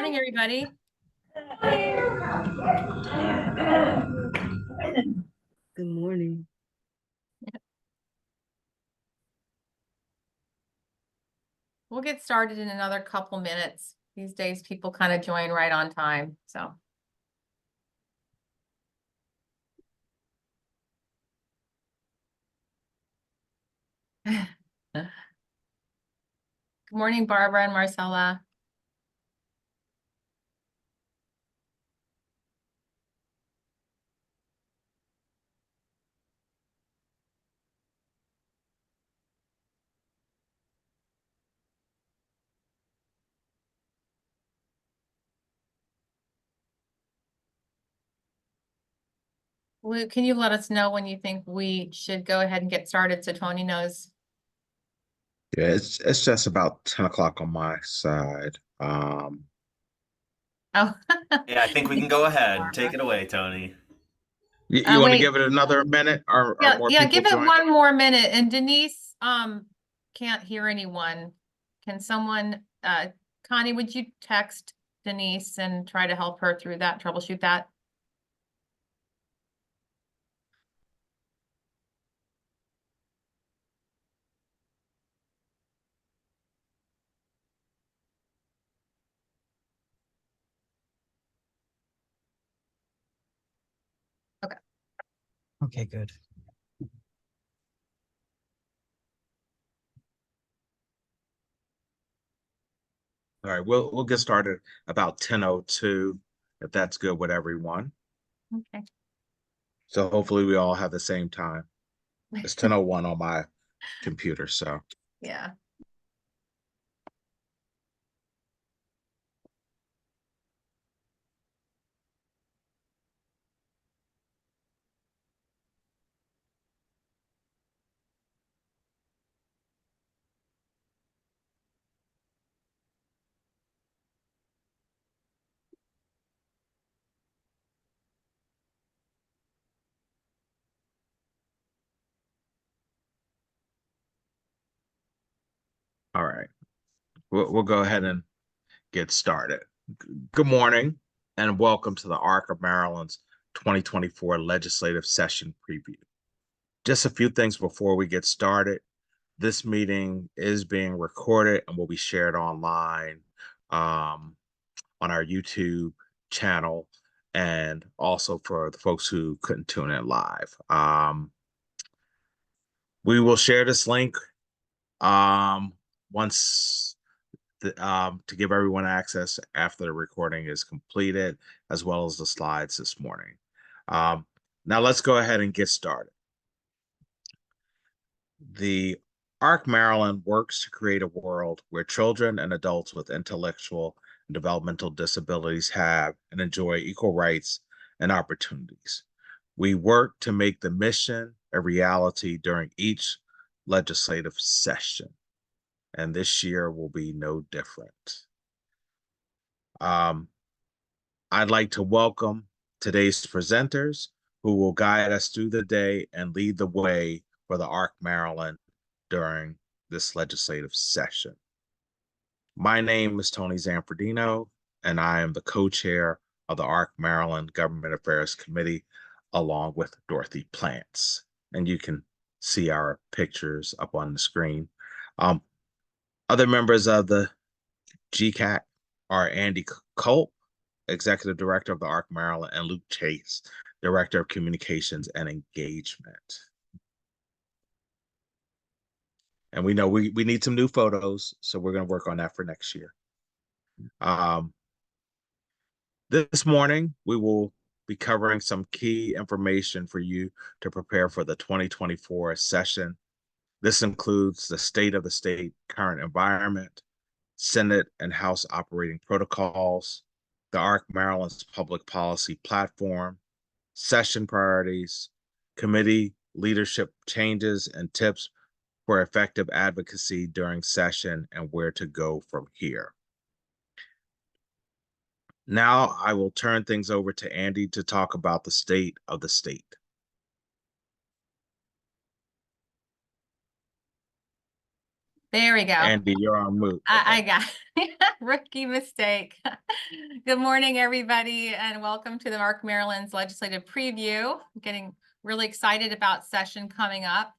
Morning, everybody. Good morning. We'll get started in another couple minutes. These days, people kind of join right on time, so. Good morning, Barbara and Marcella. Luke, can you let us know when you think we should go ahead and get started so Tony knows? Yeah, it's just about 10 o'clock on my side. Oh. Yeah, I think we can go ahead. Take it away, Tony. You want to Wait. give it another minute or more Yeah, people give it join? one more minute. And Denise, can't hear anyone. Can someone, Connie, would you text Denise and try to help her through that, troubleshoot that? Okay, good. All right, we'll get started about 10:02, if that's good with everyone. Okay. So hopefully we all have the same time. It's 10:01 on my computer, so. Yeah. All right, we'll go ahead and get started. Good morning and welcome to the ARC of Maryland's 2024 legislative session preview. Just a few things before we get started. This meeting is being recorded and will be shared online on our YouTube channel, and also for the folks who couldn't tune in live. We will share this link once to give everyone access after the recording is completed, as well as the slides this morning. Now let's go ahead and get started. The ARC Maryland works to create a world where children and adults with intellectual and developmental disabilities have and enjoy equal rights and opportunities. We work to make the mission a reality during each legislative session, and this year will be no different. I'd like to welcome today's presenters who will guide us through the day and lead the way for the ARC Maryland during this legislative session. My name is Tony Zanfordino, and I am the co-chair of the ARC Maryland Government Affairs Committee, along with Dorothy Plants. And you can see our pictures up on the screen. Other members of the GCAC are Andy Culp, Executive Director of the ARC Maryland, and Luke Chase, Director of Communications and Engagement. And we know we need some new photos, so we're going to work on that for next year. This morning, we will be covering some key information for you to prepare for the 2024 session. This includes the state of the state current environment, Senate and House operating protocols, the ARC Maryland's public policy platform, session priorities, committee leadership changes and tips for effective advocacy during session, and where to go from here. Now I will turn things over to Andy to talk about the state of the state. There we go. Andy, you're on mute. I Okay. got rookie mistake. Good morning, everybody, and welcome to the ARC Maryland's legislative preview. I'm getting really excited about session coming up.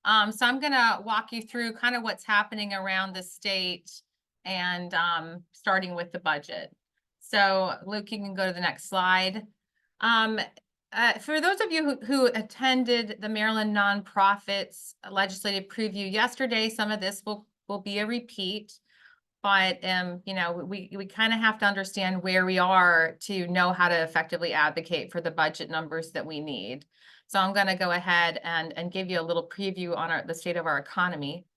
So I'm going to walk you through kind of what's happening around the state and starting with the budget. So Luke, you can go to the next slide. For those of you who attended the Maryland Nonprofits legislative preview yesterday, some of this will be a repeat, but you know, we kind of have to understand where we are to know how to effectively advocate for the budget numbers that we need. So I'm going to go ahead and give you a little preview on the state of our economy.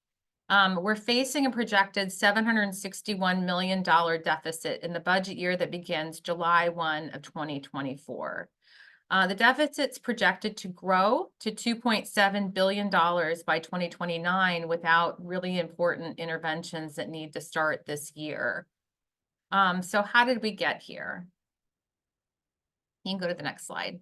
We're facing a projected $761 million deficit in the budget year that begins July 1 of 2024. The deficit's projected to grow to $2.7 billion by 2029 without really important interventions that need to start this year. So how did we get here? You can go to the next slide.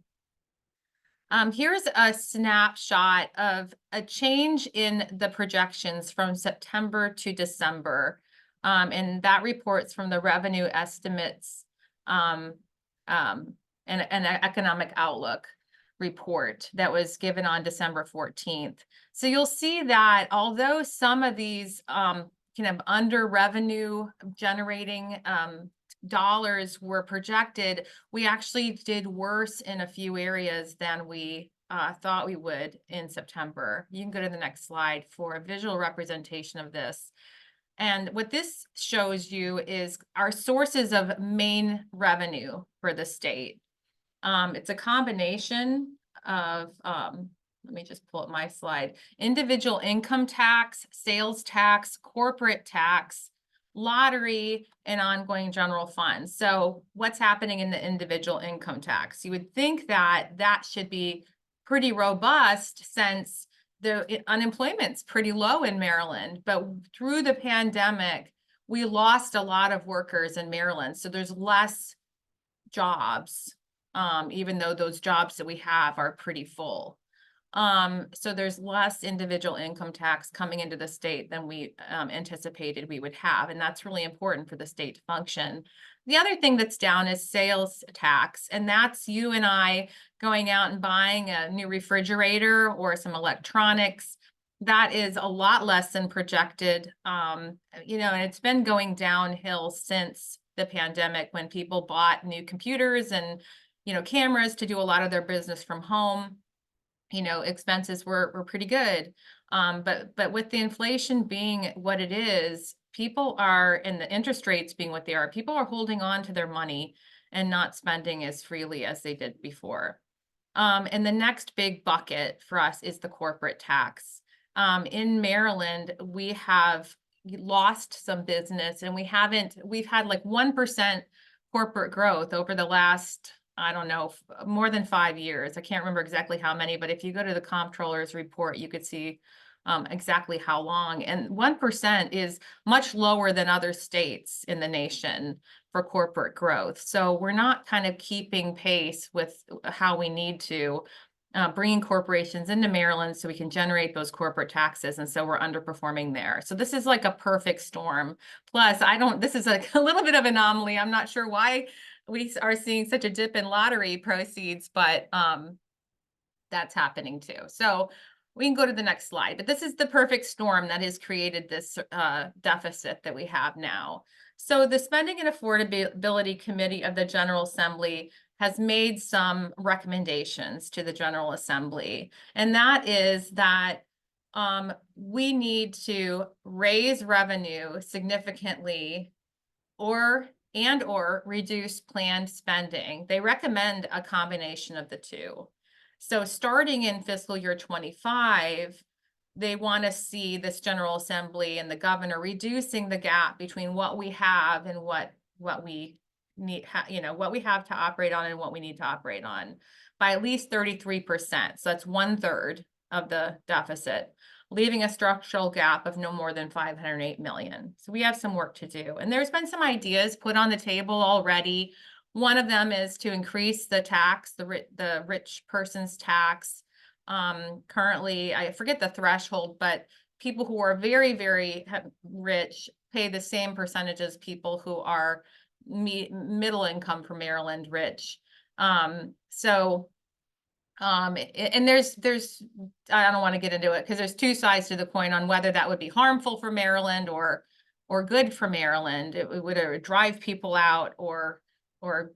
Here's a snapshot of a change in the projections from September to December. And that reports from the revenue estimates and an economic outlook report that was given on December 14th. So you'll see that although some of these kind of under revenue generating dollars were projected, we actually did worse in a few areas than we thought we would in September. You can go to the next slide for a visual representation of this. And what this shows you is our sources of main revenue for the state. It's a combination of, let me just pull up my slide, individual income tax, sales tax, corporate tax, lottery, and ongoing general funds. So what's happening in the individual income tax? You would think that that should be pretty robust since the unemployment's pretty low in Maryland, but through the pandemic, we lost a lot of workers in Maryland. So there's less jobs, even though those jobs that we have are pretty full. So there's less individual income tax coming into the state than we anticipated we would have. And that's really important for the state to function. The other thing that's down is sales tax. And that's you and I going out and buying a new refrigerator or some electronics. That is a lot less than projected. You know, and it's been going downhill since the pandemic when people bought new computers and, you know, cameras to do a lot of their business from home. You know, expenses were pretty good. But with the inflation being what it is, people are, and the interest rates being what they are, people are holding on to their money and not spending as freely as they did before. And the next big bucket for us is the corporate tax. In Maryland, we have lost some business and we've had like 1% corporate growth over the last, I don't know, more than 5 years. I can't remember exactly how many, but if you go to the comptroller's report, you could see exactly how long. And 1% is much lower than other states in the nation for corporate growth. So we're not kind of keeping pace with how we need to, bringing corporations into Maryland so we can generate those corporate taxes. And so we're underperforming there. So this is like a perfect storm. Plus, this is a little bit of anomaly. I'm not sure why we are seeing such a dip in lottery proceeds, but that's happening too. So we can go to the next slide, but this is the perfect storm that has created this deficit that we have now. So the Spending and Affordability Committee of the General Assembly has made some recommendations to the General Assembly, and that is that we need to raise revenue significantly or reduce planned spending. They recommend a combination of the two. So starting in fiscal year 25, they want to see this General Assembly and the governor reducing the gap between what we have and what we need, you know, what we have to operate on and what we need to operate on by at least 33%. So that's 1/3 of the deficit, leaving a structural gap of no more than $508 million. So we have some work to do. And there's been some ideas put on the table already. One of them is to increase the tax, the rich person's tax. Currently, I forget the threshold, but people who are very, very rich pay the same percentage as people who are middle income for Maryland rich. And there's I don't want to get into it because there's two sides to the coin on whether that would be harmful for Maryland or good for Maryland. It would either drive people out or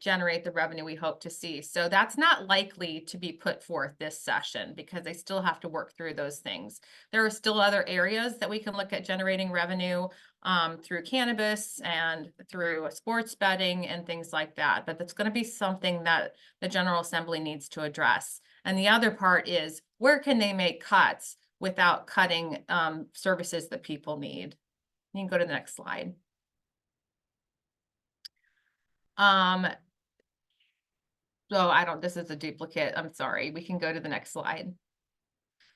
generate the revenue we hope to see. So that's not likely to be put forth this session because they still have to work through those things. There are still other areas that we can look at generating revenue through cannabis and through sports betting and things like that. But that's going to be something that the General Assembly needs to address. And the other part is where can they make cuts without cutting services that people need? You can go to the next slide. This is a duplicate. I'm sorry. We can go to the next slide.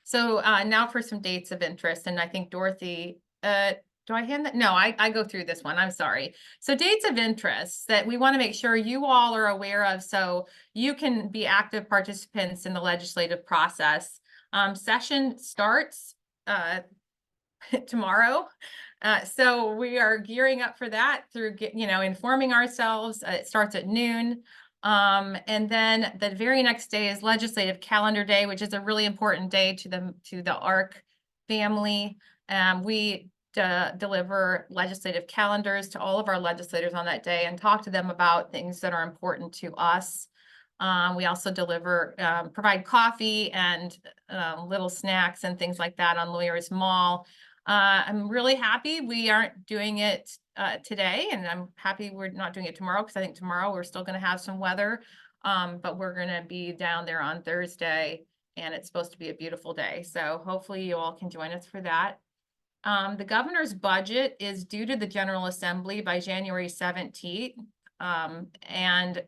So now for some dates of interest. And I think Dorothy, do I hand that? No, I go through this one. I'm sorry. So dates of interest that we want to make sure you all are aware of so you can be active participants in the legislative process. Session starts tomorrow. So we are gearing up for that through, informing ourselves. It starts at noon. And then the very next day is Legislative Calendar Day, which is a really important day to the ARC family. We deliver legislative calendars to all of our legislators on that day and talk to them about things that are important to us. We also provide coffee and little snacks and things like that on Lawyers Mall. I'm really happy we aren't doing it today, and I'm happy we're not doing it tomorrow because I think tomorrow we're still going to have some weather, but we're going to be down there on Thursday, and it's supposed to be a beautiful day. So hopefully you all can join us for that. The governor's budget is due to the General Assembly by January 17th. And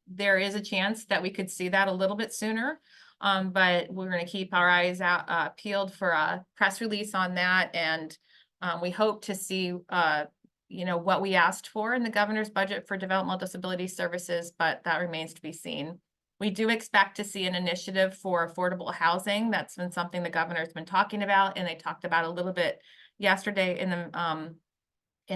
there is a chance that we could see that a little bit sooner. But we're going to keep our eyes out peeled for a press release on that. And we hope to see, what we asked for in the governor's budget for developmental disability services, but that remains to be seen. We do expect to see an initiative for affordable housing. That's been something the governor's been talking about, and they talked about a little bit yesterday in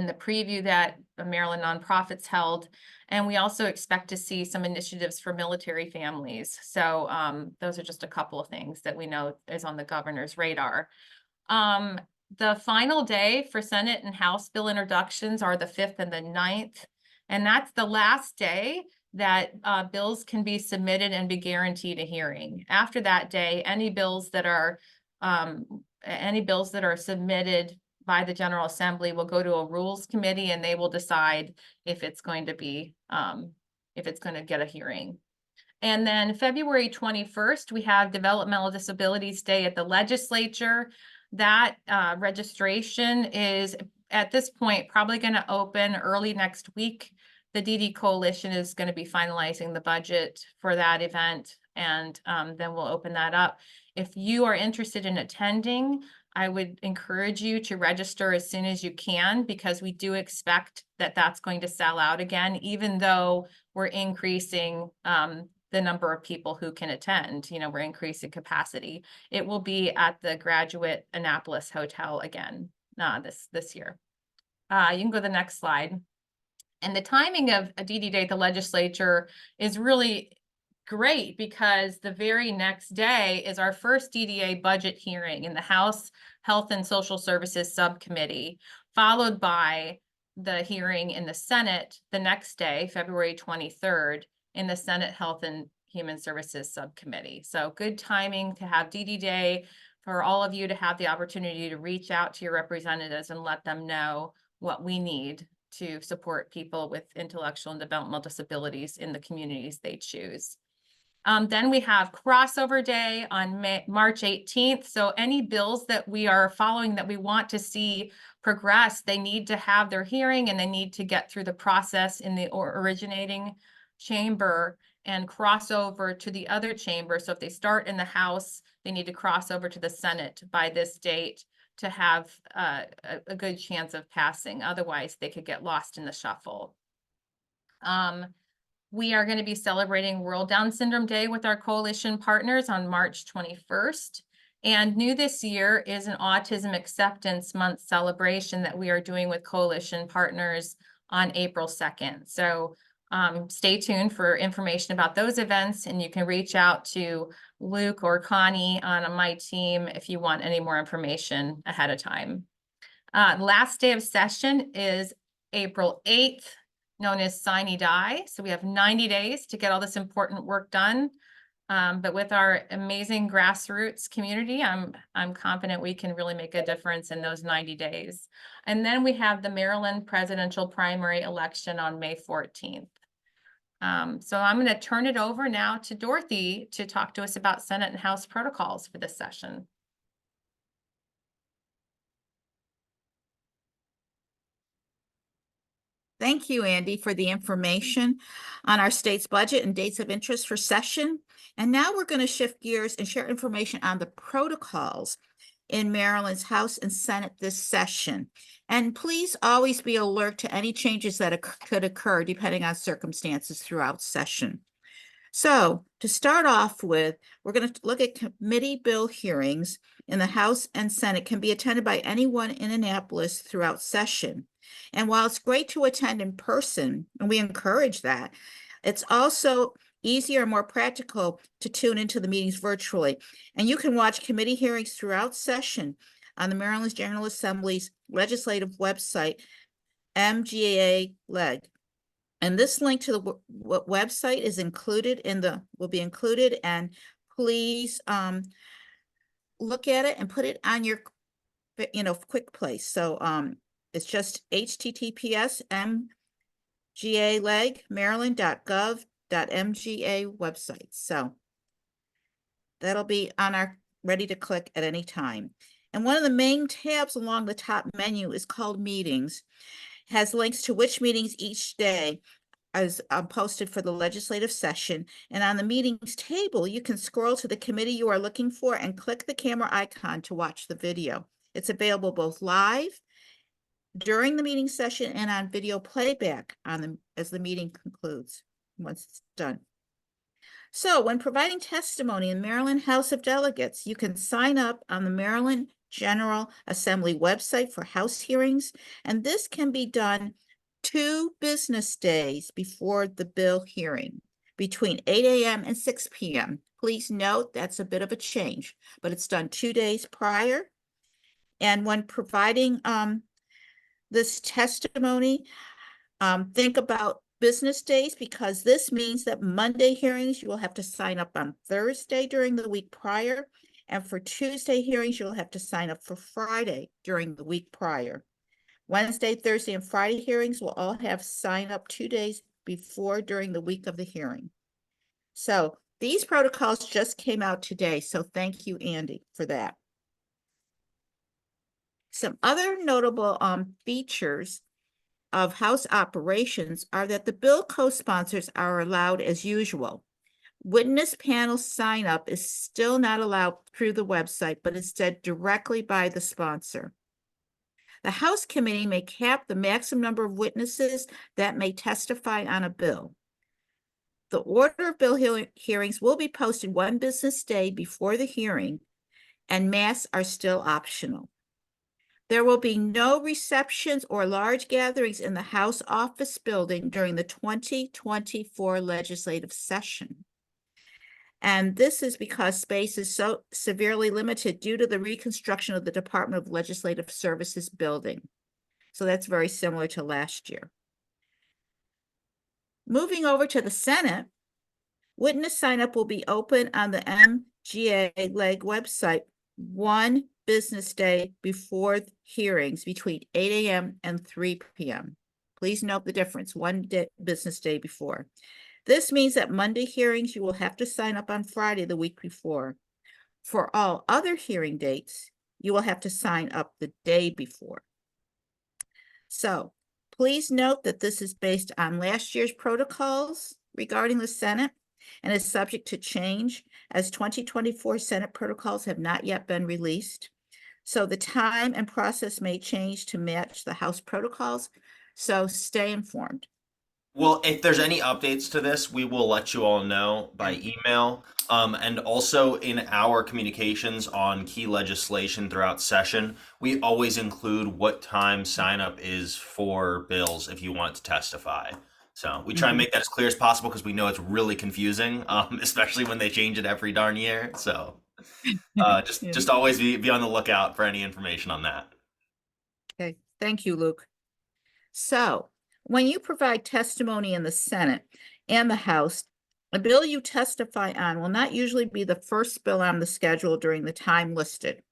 the preview that the Maryland nonprofits held. And we also expect to see some initiatives for military families. So those are just a couple of things that we know is on the governor's radar. The final day for Senate and House bill introductions are the 5th and the 9th. And that's the last day that bills can be submitted and be guaranteed a hearing. After that day, any bills that are submitted by the General Assembly will go to a Rules Committee, and they will decide if it's going to be get a hearing. And then February 21st, we have Developmental Disabilities Day at the legislature. That registration is at this point probably going to open early next week. The DD Coalition is going to be finalizing the budget for that event, and then we'll open that up. If you are interested in attending, I would encourage you to register as soon as you can, because we do expect that that's going to sell out again, even though we're increasing the number of people who can attend. We're increasing capacity. It will be at the Graduate Annapolis Hotel again this year. You can go to the next slide. And the timing of a DD Day at the legislature is really great because the very next day is our first DDA budget hearing in the House Health and Social Services Subcommittee, followed by the hearing in the Senate the next day, February 23rd, in the Senate Health and Human Services Subcommittee. So good timing to have DD Day, for all of you to have the opportunity to reach out to your representatives and let them know what we need to support people with intellectual and developmental disabilities in the communities they choose. Then we have crossover day on March 18th. So any bills that we are following that we want to see progress, they need to have their hearing and they need to get through the process in the originating chamber and cross over to the other chamber. So if they start in the House, they need to cross over to the Senate by this date to have a good chance of passing. Otherwise, they could get lost in the shuffle. We are going to be celebrating World Down Syndrome Day with our coalition partners on March 21st. And new this year is an Autism Acceptance Month celebration that we are doing with coalition partners on April 2nd. So stay tuned for information about those events, and you can reach out to Luke or Connie on my team if you want any more information ahead of time. Last day of session is April 8th, known as Sine Die. So we have 90 days to get all this important work done. But with our amazing grassroots community, I'm confident we can really make a difference in those 90 days. And then we have the Maryland presidential primary election on May 14th. So I'm going to turn it over now to Dorothy to talk to us about Senate and House protocols for this session. Thank you, Andy, for the information on our state's budget and dates of interest for session. And now we're going to shift gears and share information on the protocols in Maryland's House and Senate this session. And please always be alert to any changes that could occur depending on circumstances throughout session. So to start off with, we're going to look at committee bill hearings in the House and Senate can be attended by anyone in Annapolis throughout session. And while it's great to attend in person, and we encourage that, it's also easier and more practical to tune into the meetings virtually. And you can watch committee hearings throughout session on the Maryland General Assembly's legislative website, MGA-LEG. And this link to the website is included will be included, and please look at it and put it on your quick place. So it's just https mgaleg.maryland.gov.mga website. So that'll be on our ready to click at any time. And one of the main tabs along the top menu is called Meetings. Has links to which meetings each day is posted for the legislative session. And on the meetings table, you can scroll to the committee you are looking for and click the camera icon to watch the video. It's available both live during the meeting session and on video playback as the meeting concludes once it's done. So when providing testimony in Maryland House of Delegates, you can sign up on the Maryland General Assembly website for House hearings, and this can be done 2 business days before the bill hearing, between 8 a.m. and 6 p.m. Please note that's a bit of a change, but it's done 2 days prior. And when providing this testimony, think about business days, because this means that Monday hearings, you will have to sign up on Thursday during the week prior. And for Tuesday hearings, you'll have to sign up for Friday during the week prior. Wednesday, Thursday, and Friday hearings will all have sign up 2 days before during the week of the hearing. So these protocols just came out today. So thank you, Andy, for that. Some other notable features of House operations are that the bill co-sponsors are allowed as usual. Witness panel sign up is still not allowed through the website, but instead directly by the sponsor. The House committee may cap the maximum number of witnesses that may testify on a bill. The order of bill hearings will be posted 1 business day before the hearing, and masks are still optional. There will be no receptions or large gatherings in the House office building during the 2024 legislative session. And this is because space is so severely limited due to the reconstruction of the Department of Legislative Services building. So that's very similar to last year. Moving over to the Senate, witness sign-up will be open on the MGA-LEG website 1 business day before hearings between 8 a.m. and 3 p.m. Please note the difference, 1 business day before. This means that Monday hearings, you will have to sign up on Friday the week before. For all other hearing dates, you will have to sign up the day before. So please note that this is based on last year's protocols regarding the Senate and is subject to change as 2024 Senate protocols have not yet been released. So the time and process may change to match the House protocols. So stay informed. Well, if there's any updates to this, we will let you all know by email. And also in our communications on key legislation throughout session, we always include what time sign up is for bills if you want to testify. So we try and make that as clear as possible because we know it's really confusing, especially when they change it every darn year. So just always be on the lookout for any information on that. Okay, thank you, Luke. So, when you provide testimony in the Senate and the House, a bill you testify on will not usually be the first bill on the schedule during the time listed,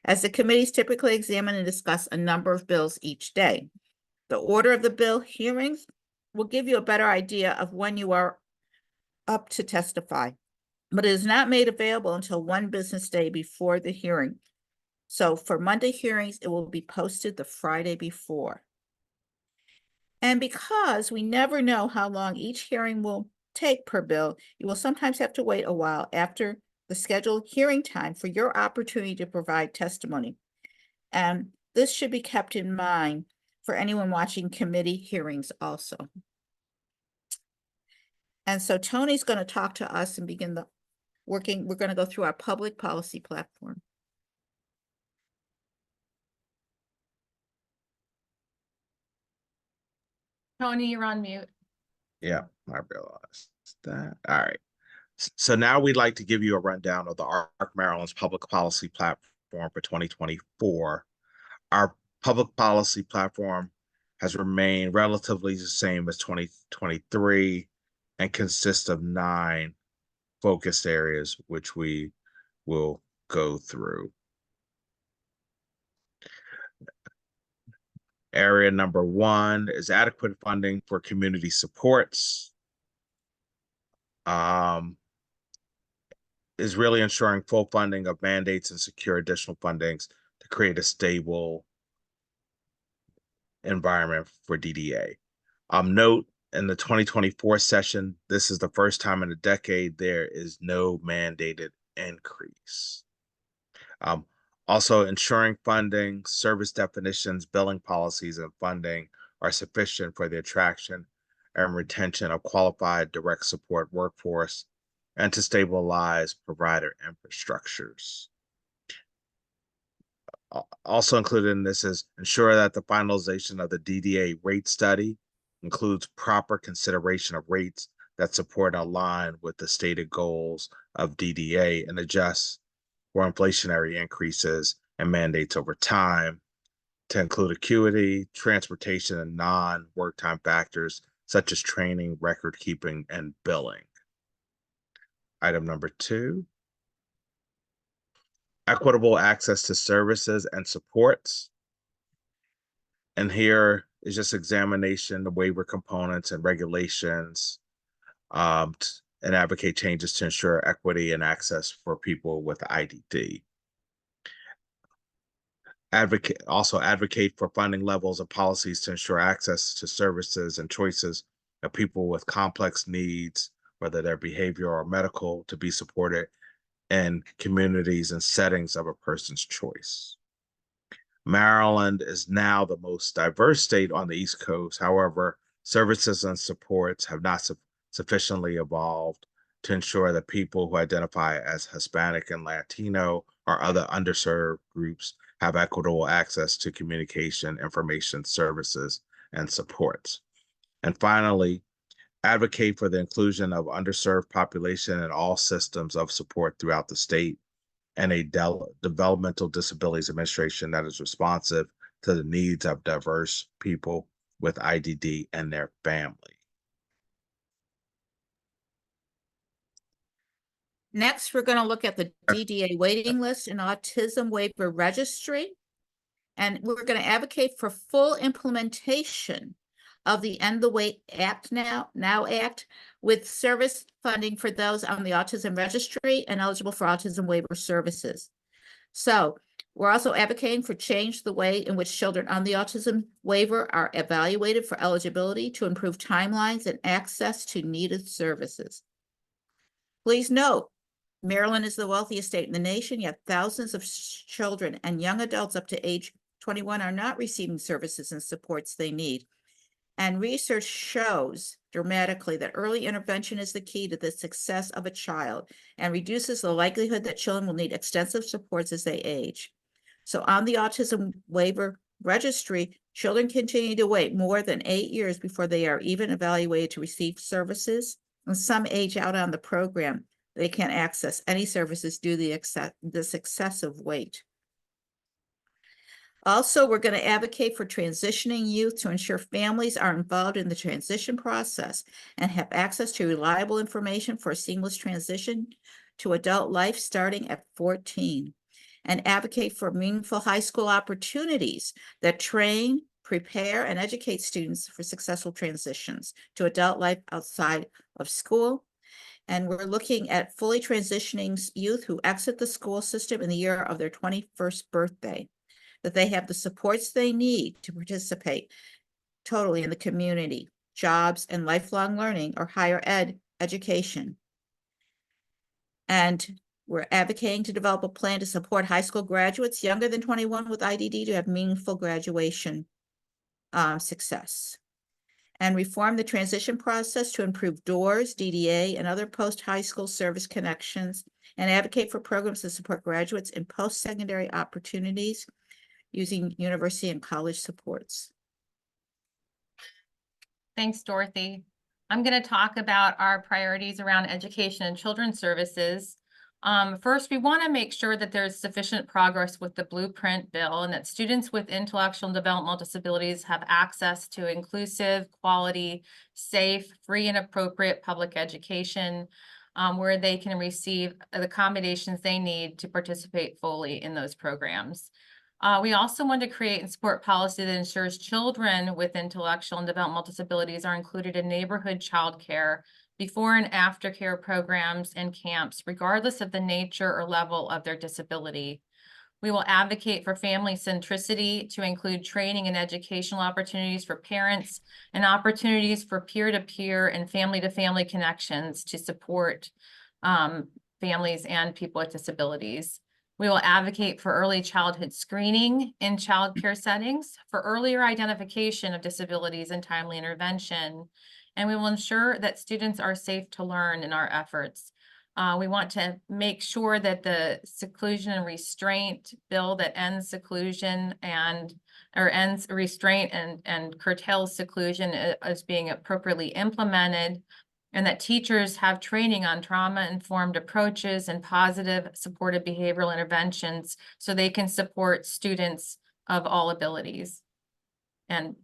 as the committees typically examine and discuss a number of bills each day. The order of the bill hearings will give you a better idea of when you are up to testify, but it is not made available until one business day before the hearing. So for Monday hearings, it will be posted the Friday before. And because we never know how long each hearing will take per bill, you will sometimes have to wait a while after the scheduled hearing time for your opportunity to provide testimony. And this should be kept in mind for anyone watching committee hearings also. And so Tony's going to talk to us and begin the working. We're going to go through our public policy platform. Tony, you're on mute. Yeah, I realized that. All right. So now we'd like to give you a rundown of the ARC Maryland's public policy platform for 2024. Our public policy platform has remained relatively the same as 2023 and consists of 9 focused areas, which we will go through. Area number 1 is adequate funding for community supports. Is really ensuring full funding of mandates and secure additional fundings to create a stable environment for DDA. Note in the 2024 session, this is the first time in a decade there is no mandated increase. Also ensuring funding, service definitions, billing policies, and funding are sufficient for the attraction and retention of qualified direct support workforce and to stabilize provider infrastructures. Also included in this is ensure that the finalization of the DDA rate study includes proper consideration of rates that support and align with the stated goals of DDA and adjust for inflationary increases and mandates over time to include acuity, transportation, and non-work time factors such as training, record keeping, and billing. Item number 2, equitable access to services and supports. And here is just examination, the waiver components and regulations, and advocate changes to ensure equity and access for people with IDD. Also advocate for funding levels and policies to ensure access to services and choices of people with complex needs, whether they're behavioral or medical, to be supported in communities and settings of a person's choice. Maryland is now the most diverse state on the East Coast. However, services and supports have not sufficiently evolved to ensure that people who identify as Hispanic and Latino or other underserved groups have equitable access to communication, information, services, and supports. And finally, advocate for the inclusion of underserved population in all systems of support throughout the state and a developmental disabilities administration that is responsive to the needs of diverse people with IDD and their family. Next, we're going to look at the DDA waiting list and autism waiver registry. And we're going to advocate for full implementation of the End the Wait Act now Act with service funding for those on the autism registry and eligible for autism waiver services. So we're also advocating for change the way in which children on the autism waiver are evaluated for eligibility to improve timelines and access to needed services. Please note, Maryland is the wealthiest state in the nation, yet thousands of children and young adults up to age 21 are not receiving services and supports they need. And research shows dramatically that early intervention is the key to the success of a child and reduces the likelihood that children will need extensive supports as they age. So on the Autism Waiver Registry, children continue to wait more than 8 years before they are even evaluated to receive services, and some age out on the program. They can't access any services due to this excessive wait. Also, we're going to advocate for transitioning youth to ensure families are involved in the transition process and have access to reliable information for a seamless transition to adult life starting at 14. And advocate for meaningful high school opportunities that train, prepare, and educate students for successful transitions to adult life outside of school. And we're looking at fully transitioning youth who exit the school system in the year of their 21st birthday, that they have the supports they need to participate totally in the community, jobs, and lifelong learning or higher ed education. And we're advocating to develop a plan to support high school graduates younger than 21 with IDD to have meaningful graduation success. And reform the transition process to improve doors, DDA, and other post-high school service connections, and advocate for programs to support graduates in post-secondary opportunities using university and college supports. Thanks, Dorothy. I'm going to talk about our priorities around education and children's services. First, we want to make sure that there's sufficient progress with the blueprint bill and that students with intellectual and developmental disabilities have access to inclusive, quality, safe, free, and appropriate public education where they can receive the accommodations they need to participate fully in those programs. We also want to create and support policy that ensures children with intellectual and developmental disabilities are included in neighborhood childcare, before and after care programs and camps, regardless of the nature or level of their disability. We will advocate for family centricity to include training and educational opportunities for parents and opportunities for peer-to-peer and family-to-family connections to support families and people with disabilities. We will advocate for early childhood screening in childcare settings, for earlier identification of disabilities and timely intervention. And we will ensure that students are safe to learn in our efforts. We want to make sure that the seclusion and restraint bill that ends seclusion or ends restraint and curtails seclusion is being appropriately implemented, and that teachers have training on trauma-informed approaches and positive supportive behavioral interventions so they can support students of all abilities. And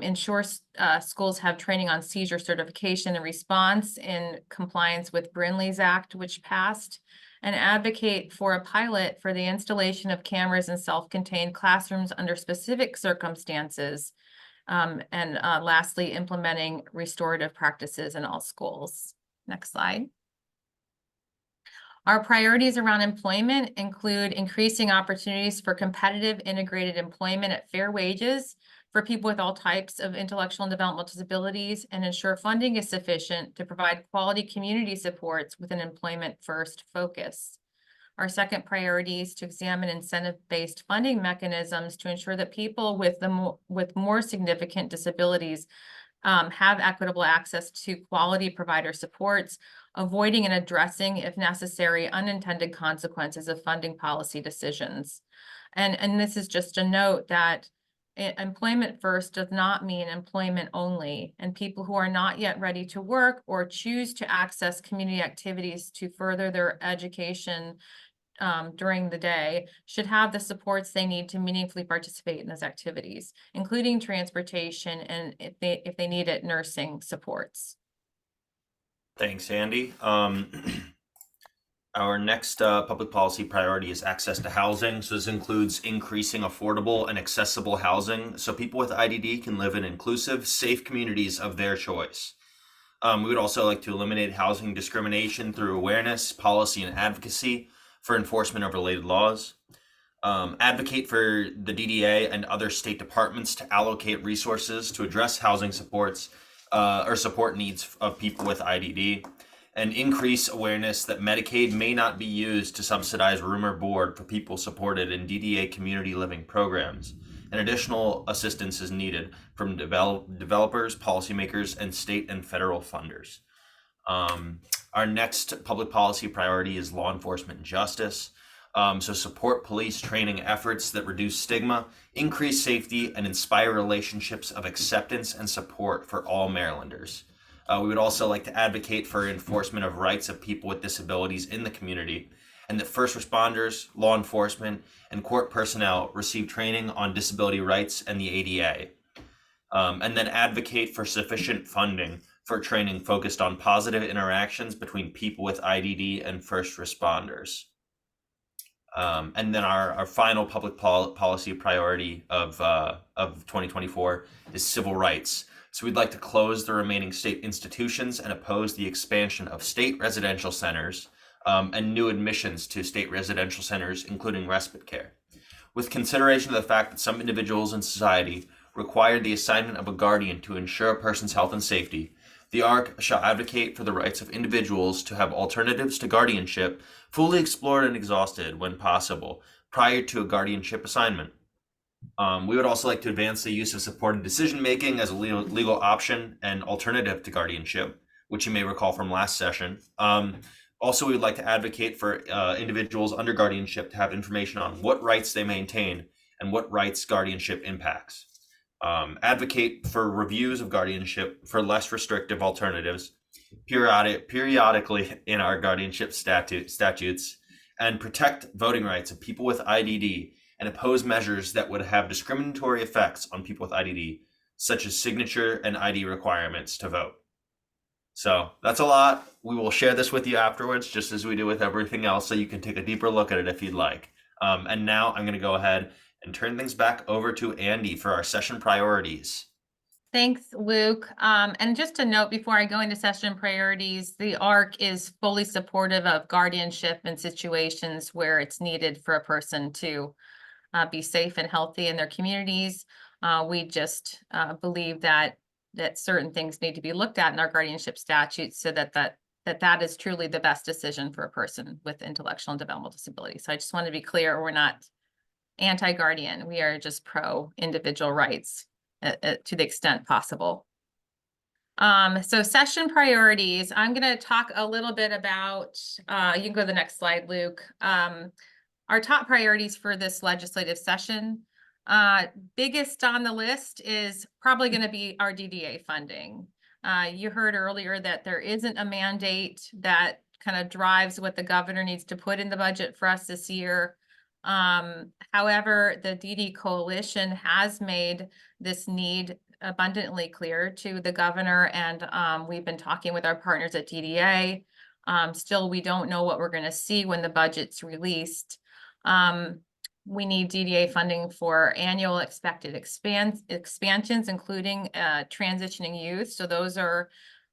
ensure schools have training on seizure certification and response in compliance with Brinley's Act, which passed, and advocate for a pilot for the installation of cameras in self-contained classrooms under specific circumstances. And lastly, implementing restorative practices in all schools. Next slide. Our priorities around employment include increasing opportunities for competitive integrated employment at fair wages for people with all types of intellectual and developmental disabilities, and ensure funding is sufficient to provide quality community supports with an employment-first focus. Our second priority is to examine incentive-based funding mechanisms to ensure that people with more significant disabilities have equitable access to quality provider supports, avoiding and addressing, if necessary, unintended consequences of funding policy decisions. And this is just a note that employment first does not mean employment only, and people who are not yet ready to work or choose to access community activities to further their education during the day should have the supports they need to meaningfully participate in those activities, including transportation and if they need it, nursing supports. Thanks, Andy. Our next public policy priority is access to housing. So this includes increasing affordable and accessible housing so people with IDD can live in inclusive, safe communities of their choice. We would also like to eliminate housing discrimination through awareness, policy, and advocacy for enforcement of related laws. Advocate for the DDA and other state departments to allocate resources to address housing supports or support needs of people with IDD. And increase awareness that Medicaid may not be used to subsidize room or board for people supported in DDA community living programs. and additional assistance is needed from developers, policymakers, and state and federal funders. Our next public policy priority is law enforcement and justice. So support police training efforts that reduce stigma, increase safety, and inspire relationships of acceptance and support for all Marylanders. We would also like to advocate for enforcement of rights of people with disabilities in the community, and that first responders, law enforcement, and court personnel receive training on disability rights and the ADA. And then advocate for sufficient funding for training focused on positive interactions between people with IDD and first responders. And then our final public policy priority of 2024 is civil rights. So we'd like to close the remaining state institutions and oppose the expansion of state residential centers and new admissions to state residential centers, including respite care. With consideration of the fact that some individuals in society require the assignment of a guardian to ensure a person's health and safety, the ARC shall advocate for the rights of individuals to have alternatives to guardianship fully explored and exhausted when possible prior to a guardianship assignment. We would also like to advance the use of supported decision-making as a legal option and alternative to guardianship, which you may recall from last session. Also, we would like to advocate for individuals under guardianship to have information on what rights they maintain and what rights guardianship impacts. Advocate for reviews of guardianship for less restrictive alternatives periodically in our guardianship statutes, and protect voting rights of people with IDD and oppose measures that would have discriminatory effects on people with IDD, such as signature and ID requirements to vote. So that's a lot. We will share this with you afterwards, just as we do with everything else, so you can take a deeper look at it if you'd like. And now I'm going to go ahead and turn things back over to Andy for our session priorities. Thanks, Luke. And just a note before I go into session priorities, the ARC is fully supportive of guardianship in situations where it's needed for a person to be safe and healthy in their communities. We just believe that certain things need to be looked at in our guardianship statutes so that is truly the best decision for a person with intellectual and developmental disability. So I just want to be clear, we're not anti-guardian. We are just pro individual rights to the extent possible. So session priorities, I'm going to talk a little bit about, you can go to the next slide, Luke. Our top priorities for this legislative session. Biggest on the list is probably going to be our DDA funding. You heard earlier that there isn't a mandate that kind of drives what the governor needs to put in the budget for us this year. However, the DD Coalition has made this need abundantly clear to the governor, and we've been talking with our partners at DDA. Still, we don't know what we're going to see when the budget's released. We need DDA funding for annual expected expansions, including transitioning youth. So those are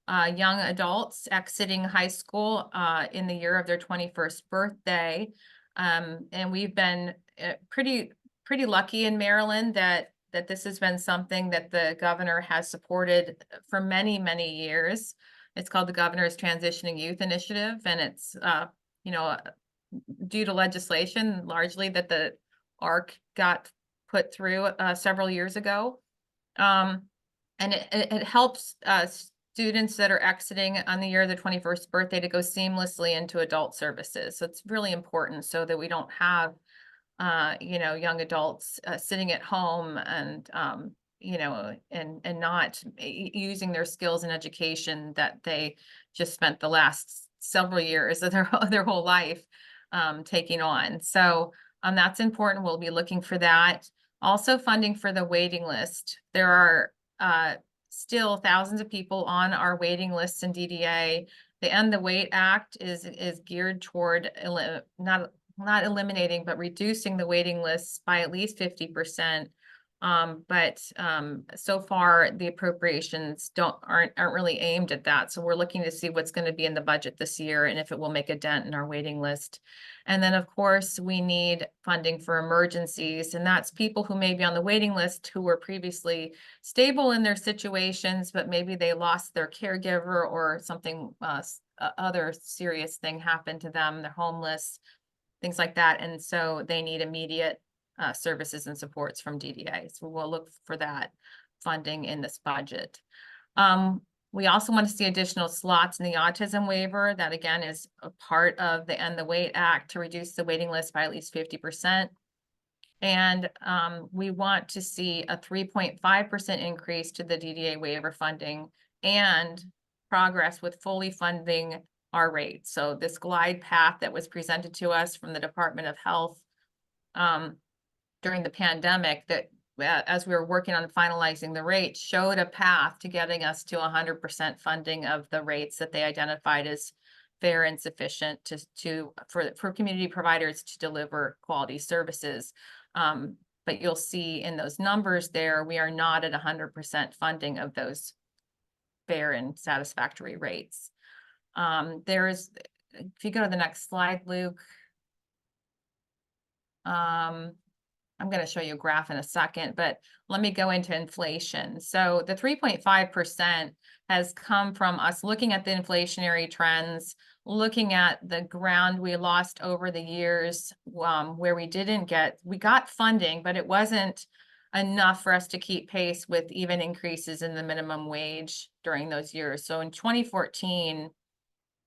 young adults exiting high school in the year of their 21st birthday. And we've been pretty lucky in Maryland that this has been something that the governor has supported for many, many years. It's called the Governor's Transitioning Youth Initiative, and it's due to legislation largely that the ARC got put through several years ago. And it helps students that are exiting on the year of their 21st birthday to go seamlessly into adult services. So it's really important so that we don't have, young adults sitting at home and, and not using their skills and education that they just spent the last several years of their whole life taking on. So that's important. We'll be looking for that. Also funding for the waiting list. There are still thousands of people on our waiting lists in DDA. The End the Wait Act is geared toward not eliminating, but reducing the waiting lists by at least 50%. But so far the appropriations aren't really aimed at that. So we're looking to see what's going to be in the budget this year and if it will make a dent in our waiting list. And then of course we need funding for emergencies, and that's people who may be on the waiting list who were previously stable in their situations, but maybe they lost their caregiver or something other serious thing happened to them. They're homeless, things like that, and so they need immediate services and supports from DDA. So we'll look for that funding in this budget. We also want to see additional slots in the autism waiver. That again is a part of the End the Wait Act to reduce the waiting list by at least 50%. And we want to see a 3.5% increase to the DDA waiver funding and progress with fully funding our rates. So this glide path that was presented to us from the Department of Health during the pandemic, that as we were working on finalizing the rates, showed a path to getting us to 100% funding of the rates that they identified as fair and sufficient for community providers to deliver quality services. But you'll see in those numbers there, we are not at 100% funding of those fair and satisfactory rates. If you go to the next slide, Luke. I'm going to show you a graph in a second, but let me go into inflation. So the 3.5% has come from us looking at the inflationary trends, looking at the ground we lost over the years, where we got funding, but it wasn't enough for us to keep pace with even increases in the minimum wage during those years. So in 2014,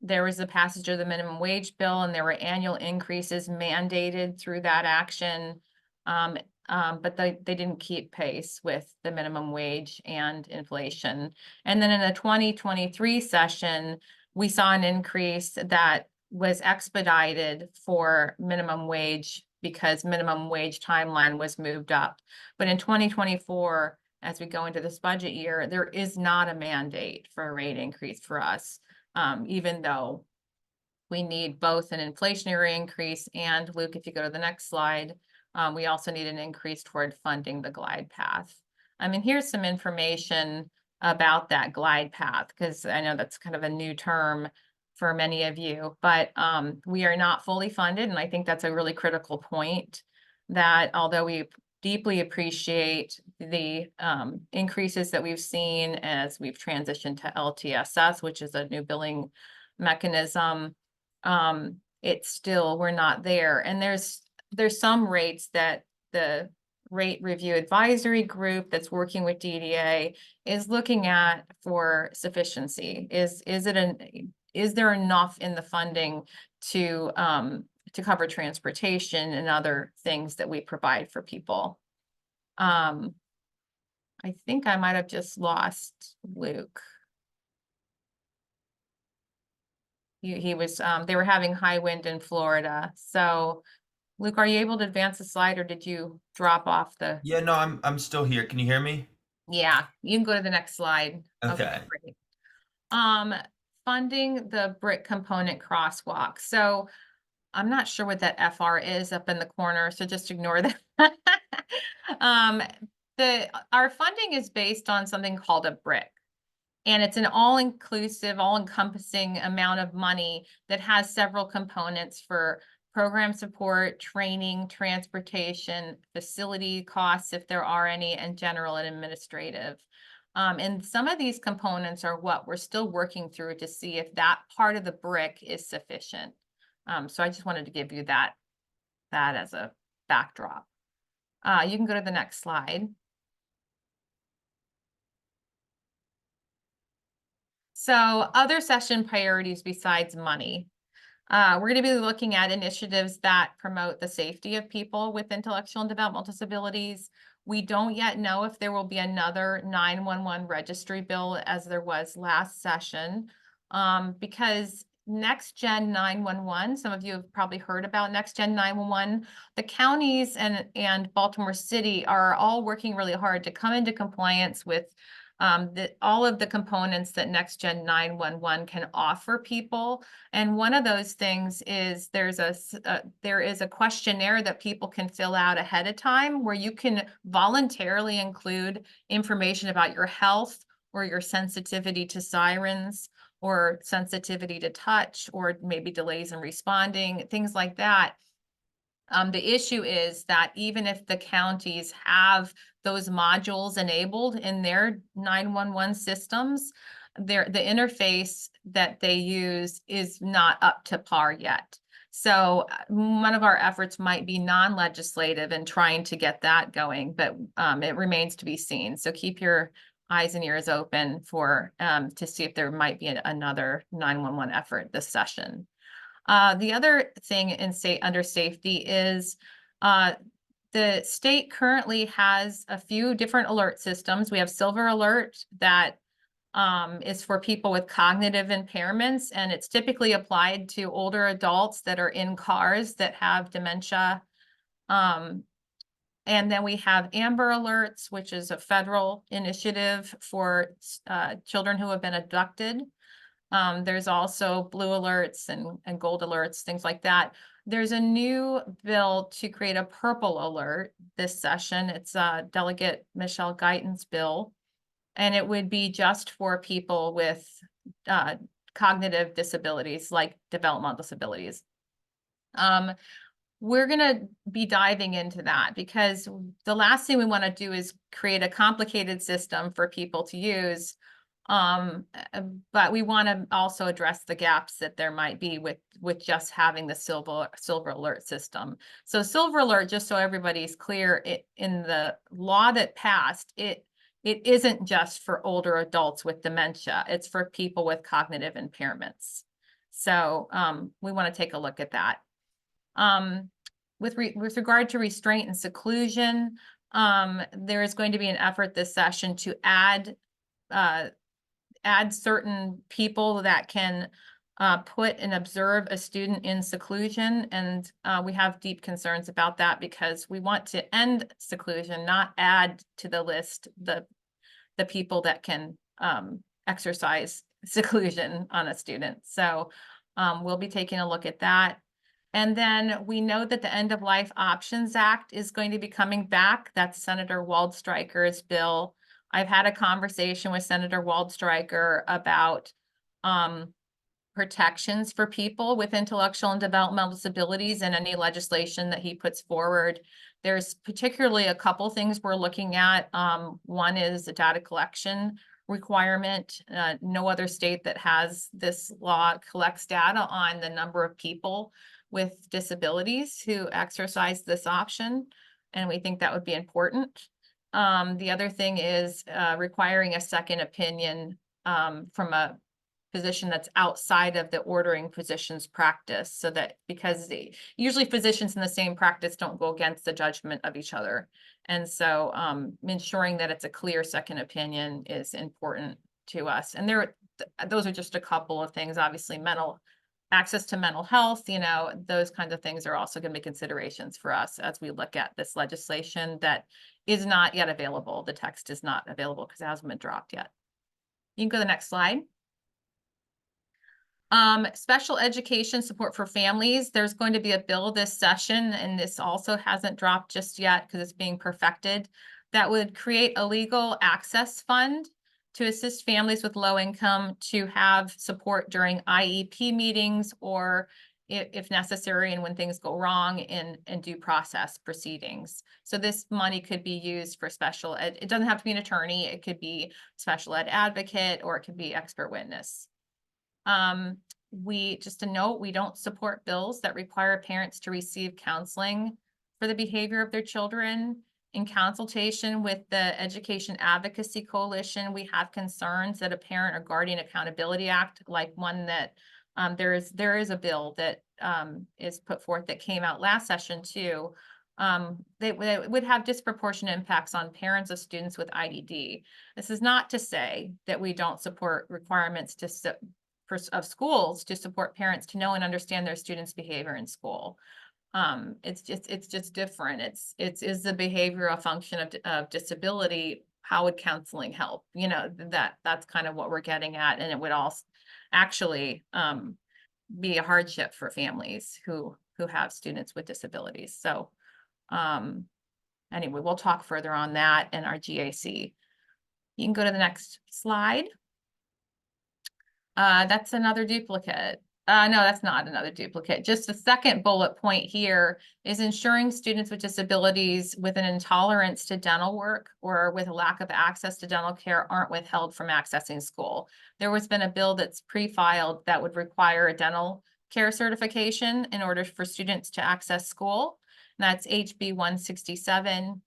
there was the passage of the minimum wage bill, and there were annual increases mandated through that action. But they didn't keep pace with the minimum wage and inflation. And then in the 2023 session, we saw an increase that was expedited for minimum wage because minimum wage timeline was moved up. But in 2024, as we go into this budget year, there is not a mandate for a rate increase for us, even though we need both an inflationary increase and, Luke, if you go to the next slide, we also need an increase toward funding the glide path. I mean, here's some information about that glide path, because I know that's kind of a new term for many of you, but we are not fully funded. And I think that's a really critical point, that although we deeply appreciate the increases that we've seen as we've transitioned to LTSS, which is a new billing mechanism, it's still, we're not there. And there's some rates that the rate review advisory group that's working with DDA is looking at for sufficiency. Is there enough in the funding to cover transportation and other things that we provide for people? I think I might have just lost Luke. He was they were having high wind in Florida. So Luke, are you able to advance the slide, or did you drop off the? Yeah, no, I'm still here. Can you hear me? Yeah, you can go to the next slide. Okay. Great. Funding the brick component crosswalk. So I'm not sure what that FR is up in the corner, so just ignore that. Our funding is based on something called a brick. And it's an all-inclusive, all-encompassing amount of money that has several components for program support, training, transportation, facility costs, if there are any, and general and administrative. And some of these components are what we're still working through to see if that part of the brick is sufficient. So I just wanted to give you that as a backdrop. You can go to the next slide. So other session priorities besides money. We're going to be looking at initiatives that promote the safety of people with intellectual and developmental disabilities. We don't yet know if there will be another 911 registry bill as there was last session, because Next Gen 911, some of you have probably heard about Next Gen 911. The counties and Baltimore City are all working really hard to come into compliance with all of the components that Next Gen 911 can offer people. And one of those things is there is a questionnaire that people can fill out ahead of time where you can voluntarily include information about your health or your sensitivity to sirens or sensitivity to touch or maybe delays in responding, things like that. The issue is that even if the counties have those modules enabled in their 911 systems, the interface that they use is not up to par yet. So one of our efforts might be non-legislative in trying to get that going, but it remains to be seen. So keep your eyes and ears open for to see if there might be another 911 effort this session. The other thing in under safety is the state currently has a few different alert systems. We have Silver Alert that is for people with cognitive impairments, and it's typically applied to older adults that are in cars that have dementia. And then we have Amber Alerts, which is a federal initiative for children who have been abducted. There's also Blue Alerts and Gold Alerts, things like that. There's a new bill to create a Purple Alert this session. It's Delegate Michelle Guyton's bill. And it would be just for people with cognitive disabilities, like developmental disabilities. We're going to be diving into that because the last thing we want to do is create a complicated system for people to use. But we want to also address the gaps that there might be with just having the Silver Alert system. So Silver Alert, just so everybody's clear, in the law that passed, it isn't just for older adults with dementia. It's for people with cognitive impairments. So we want to take a look at that. With regard to restraint and seclusion, there is going to be an effort this session to add certain people that can put and observe a student in seclusion. And we have deep concerns about that because we want to end seclusion, not add to the list the people that can exercise seclusion on a student. So we'll be taking a look at that. And then we know that the End of Life Options Act is going to be coming back. That's Senator Waldstreicher's bill. I've had a conversation with Senator Waldstreicher about protections for people with intellectual and developmental disabilities and any legislation that he puts forward. There's particularly a couple things we're looking at. One is a data collection requirement. No other state that has this law collects data on the number of people with disabilities who exercise this option, and we think that would be important. The other thing is requiring a second opinion from a physician that's outside of the ordering physician's practice, so that because usually physicians in the same practice don't go against the judgment of each other. And so ensuring that it's a clear second opinion is important to us. And those are just a couple of things. Obviously, access to mental health, those kinds of things are also going to be considerations for us as we look at this legislation that is not yet available. The text is not available because it hasn't been dropped yet. You can go to the next slide. Special education support for families. There's going to be a bill this session, and this also hasn't dropped just yet because it's being perfected, that would create a legal access fund to assist families with low income to have support during IEP meetings, or if necessary and when things go wrong in due process proceedings. So this money could be used for special ed. It doesn't have to be an attorney. It could be special ed advocate, or it could be expert witness. Just a note, we don't support bills that require parents to receive counseling for the behavior of their children. In consultation with the Education Advocacy Coalition, we have concerns that a Parent or Guardian Accountability Act, like one that there is a bill that is put forth that came out last session too. They would have disproportionate impacts on parents of students with IDD. This is not to say that we don't support requirements of schools to support parents to know and understand their students' behavior in school. It's just different. Is the behavior a function of disability? How would counseling help? That's kind of what we're getting at, and it would also actually be a hardship for families who have students with disabilities. So anyway, we'll talk further on that in our GAC. You can go to the next slide. That's another duplicate. No, that's not another duplicate. Just the second bullet point here is ensuring students with disabilities with an intolerance to dental work or with a lack of access to dental care aren't withheld from accessing school. There has been a bill that's pre-filed that would require a dental care certification in order for students to access school. And that's HB 167.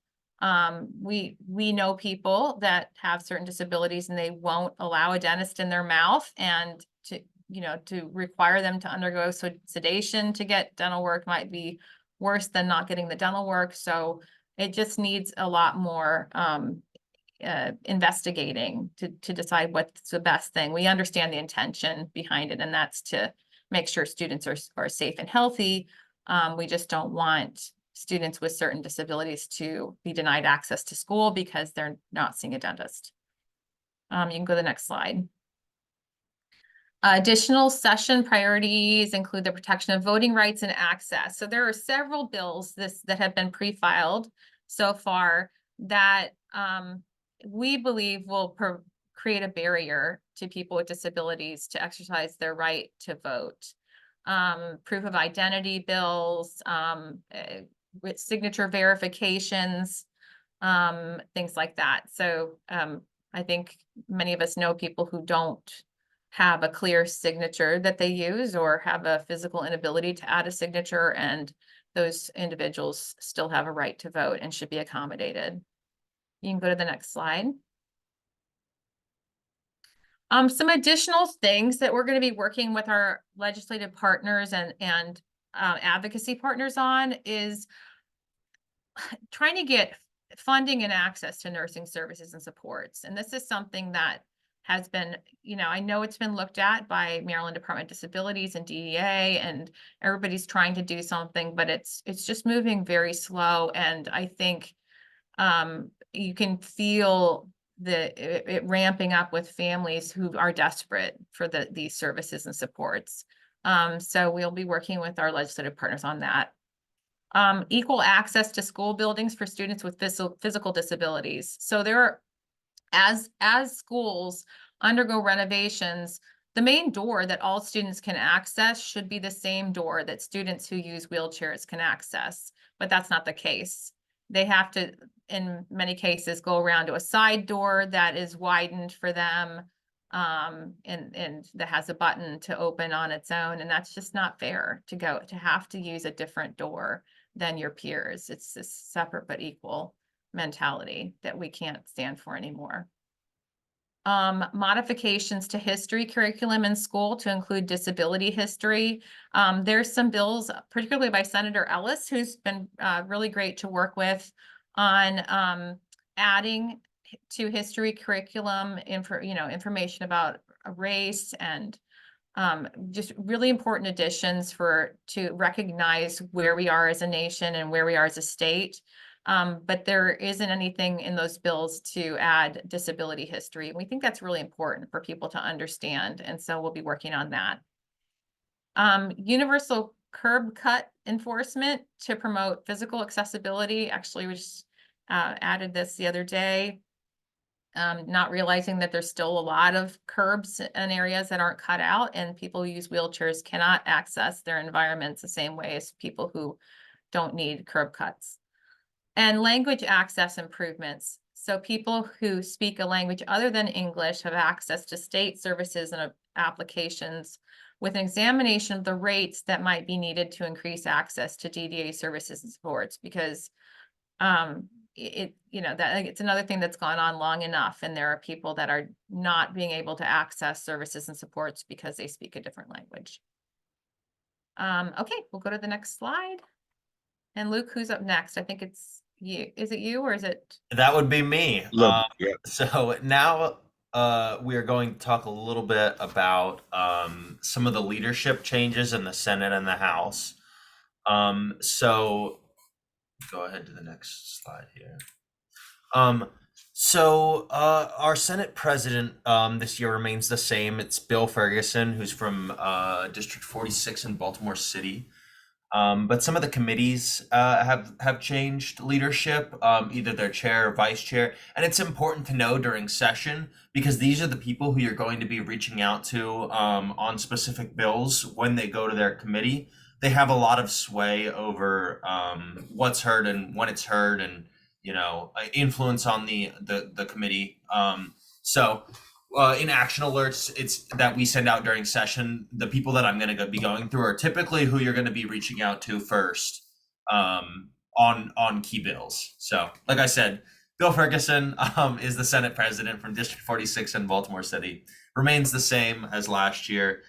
We know people that have certain disabilities and they won't allow a dentist in their mouth, and to require them to undergo sedation to get dental work might be worse than not getting the dental work. So it just needs a lot more investigating to decide what's the best thing. We understand the intention behind it, and that's to make sure students are safe and healthy. We just don't want students with certain disabilities to be denied access to school because they're not seeing a dentist. You can go to the next slide. Additional session priorities include the protection of voting rights and access. So there are several bills that have been pre-filed so far that we believe will create a barrier to people with disabilities to exercise their right to vote. Proof of identity bills, with signature verifications, things like that. So I think many of us know people who don't have a clear signature that they use or have a physical inability to add a signature, and those individuals still have a right to vote and should be accommodated. You can go to the next slide. Some additional things that we're going to be working with our legislative partners and advocacy partners on is trying to get funding and access to nursing services and supports. And this is something that has been, I know it's been looked at by Maryland Department of Disabilities and DEA, and everybody's trying to do something, but it's just moving very slow. And I think you can feel it ramping up with families who are desperate for these services and supports. So we'll be working with our legislative partners on that. Equal access to school buildings for students with physical disabilities. So there are, as schools undergo renovations, the main door that all students can access should be the same door that students who use wheelchairs can access, but that's not the case. They have to, in many cases, go around to a side door that is widened for them, and that has a button to open on its own, and that's just not fair to have to use a different door than your peers. It's this separate but equal mentality that we can't stand for anymore. Modifications to history curriculum in school to include disability history. There's some bills, particularly by Senator Ellis, who's been really great to work with on adding to history curriculum information about race and just really important additions to recognize where we are as a nation and where we are as a state. But there isn't anything in those bills to add disability history. We think that's really important for people to understand. And so we'll be working on that. Universal curb cut enforcement to promote physical accessibility. Actually, we just added this the other day. Not realizing that there's still a lot of curbs in areas that aren't cut out, and people who use wheelchairs cannot access their environments the same way as people who don't need curb cuts. And language access improvements. So people who speak a language other than English have access to state services and applications with an examination of the rates that might be needed to increase access to DDA services and supports, because it's another thing that's gone on long enough, and there are people that are not being able to access services and supports because they speak a different language. Okay, we'll go to the next slide. And Luke, who's up next? I think it's you. Is it you or is it? That would be me. Look, yeah. So now we are going to talk a little bit about some of the leadership changes in the Senate and the House. So go ahead to the next slide here. Our Senate president this year remains the same. It's Bill Ferguson, who's from District 46 in Baltimore City. But some of the committees have changed leadership, either their chair or vice chair. And it's important to know during session, because these are the people who you're going to be reaching out to on specific bills when they go to their committee. They have a lot of sway over what's heard and when it's heard, and influence on the committee. in action alerts, it's that we send out during session. The people that I'm going to be going through are typically who you're going to be reaching out to first on key bills. So, like I said, Bill Ferguson is the Senate president from District 46 in Baltimore City. Remains the same as last year.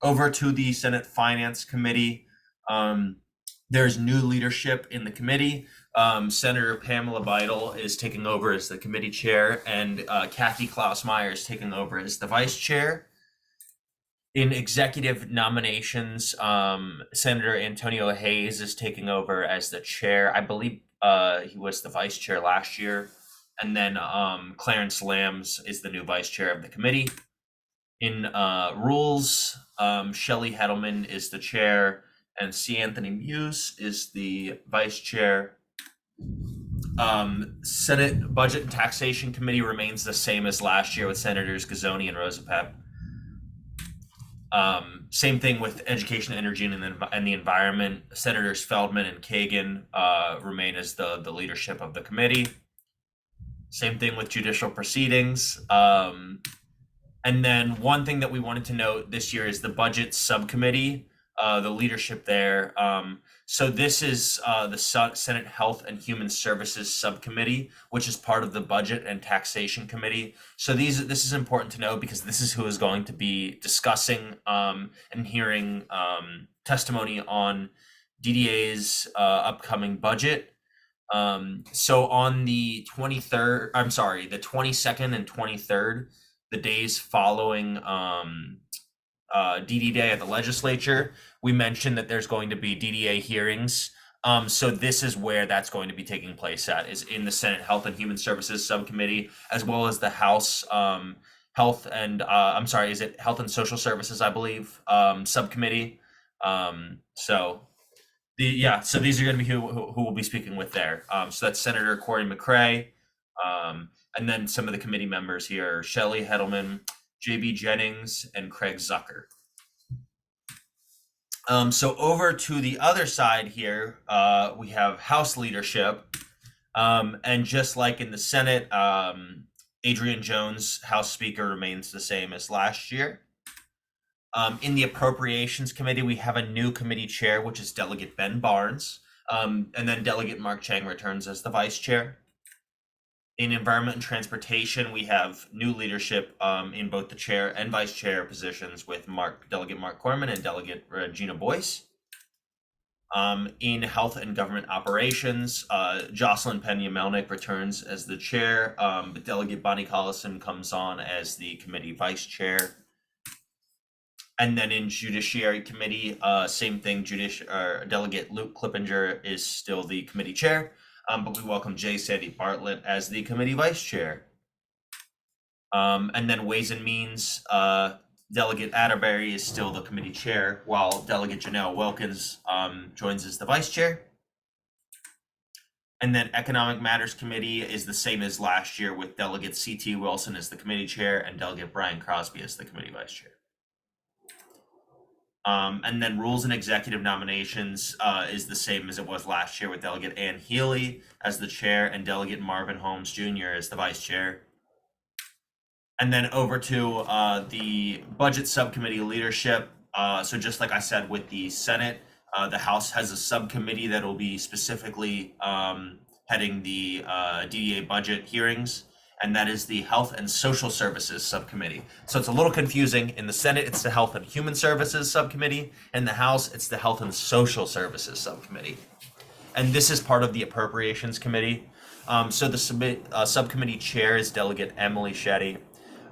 Over to the Senate Finance Committee. There's new leadership in the committee. Senator Pamela Vital is taking over as the committee chair, and Kathy Klaus-Meyer is taking over as the vice chair. In executive nominations, Senator Antonio Hayes is taking over as the chair. I believe he was the vice chair last year. And then Clarence Lambs is the new vice chair of the committee. In rules, Shelley Hedelman is the chair, and C. Anthony Muse is the vice chair. Senate Budget and Taxation Committee remains the same as last year with Senators Gazzoni and Rosapep. Same thing with Education, Energy, and the Environment. Senators Feldman and Kagan remain as the leadership of the committee. Same thing with Judicial Proceedings. And then one thing that we wanted to note this year is the Budget Subcommittee, the leadership there. So this is the Senate Health and Human Services Subcommittee, which is part of the Budget and Taxation Committee. So this is important to know because this is who is going to be discussing and hearing testimony on DDA's upcoming budget. So on the 22nd and 23rd, the days following DD Day at the legislature, we mentioned that there's going to be DDA hearings. So this is where that's going to be taking place at, is in the Senate Health and Human Services Subcommittee, as well as the House Health and is it Health and Social Services, I believe, subcommittee. So these are going to be who will be speaking with there. So that's Senator Corey McCray. And then some of the committee members here are Shelley Hedelman, JB Jennings, and Craig Zucker. So over to the other side here, we have House leadership. And just like in the Senate, Adrian Jones, House Speaker, remains the same as last year. In the Appropriations Committee, we have a new committee chair, which is Delegate Ben Barnes. And then Delegate Mark Chang returns as the vice chair. In Environment and Transportation, we have new leadership in both the chair and vice chair positions with Delegate Mark Corman and Delegate Regina Boyce. In Health and Government Operations, Jocelyn Pena-Melnick returns as the chair, but Delegate Bonnie Collison comes on as the committee vice chair. And then in Judiciary Committee, same thing, Delegate Luke Clippinger is still the committee chair. But we welcome J. Sandy Bartlett as the committee vice chair. And then Ways and Means, Delegate Atterbury is still the committee chair, while Delegate Janelle Wilkins joins as the vice chair. And then Economic Matters Committee is the same as last year, with Delegate C.T. Wilson as the committee chair and Delegate Brian Crosby as the committee vice chair. And then Rules and Executive Nominations is the same as it was last year, with Delegate Ann Healy as the chair and Delegate Marvin Holmes Jr. as the vice chair. And then over to the Budget Subcommittee leadership. So just like I said with the Senate, the House has a subcommittee that will be specifically heading the DDA budget hearings. And that is the Health and Social Services Subcommittee. So it's a little confusing. In the Senate, it's the Health and Human Services Subcommittee. In the House, it's the Health and Social Services Subcommittee. And this is part of the Appropriations Committee. So the subcommittee chair is Delegate Emily Shetty.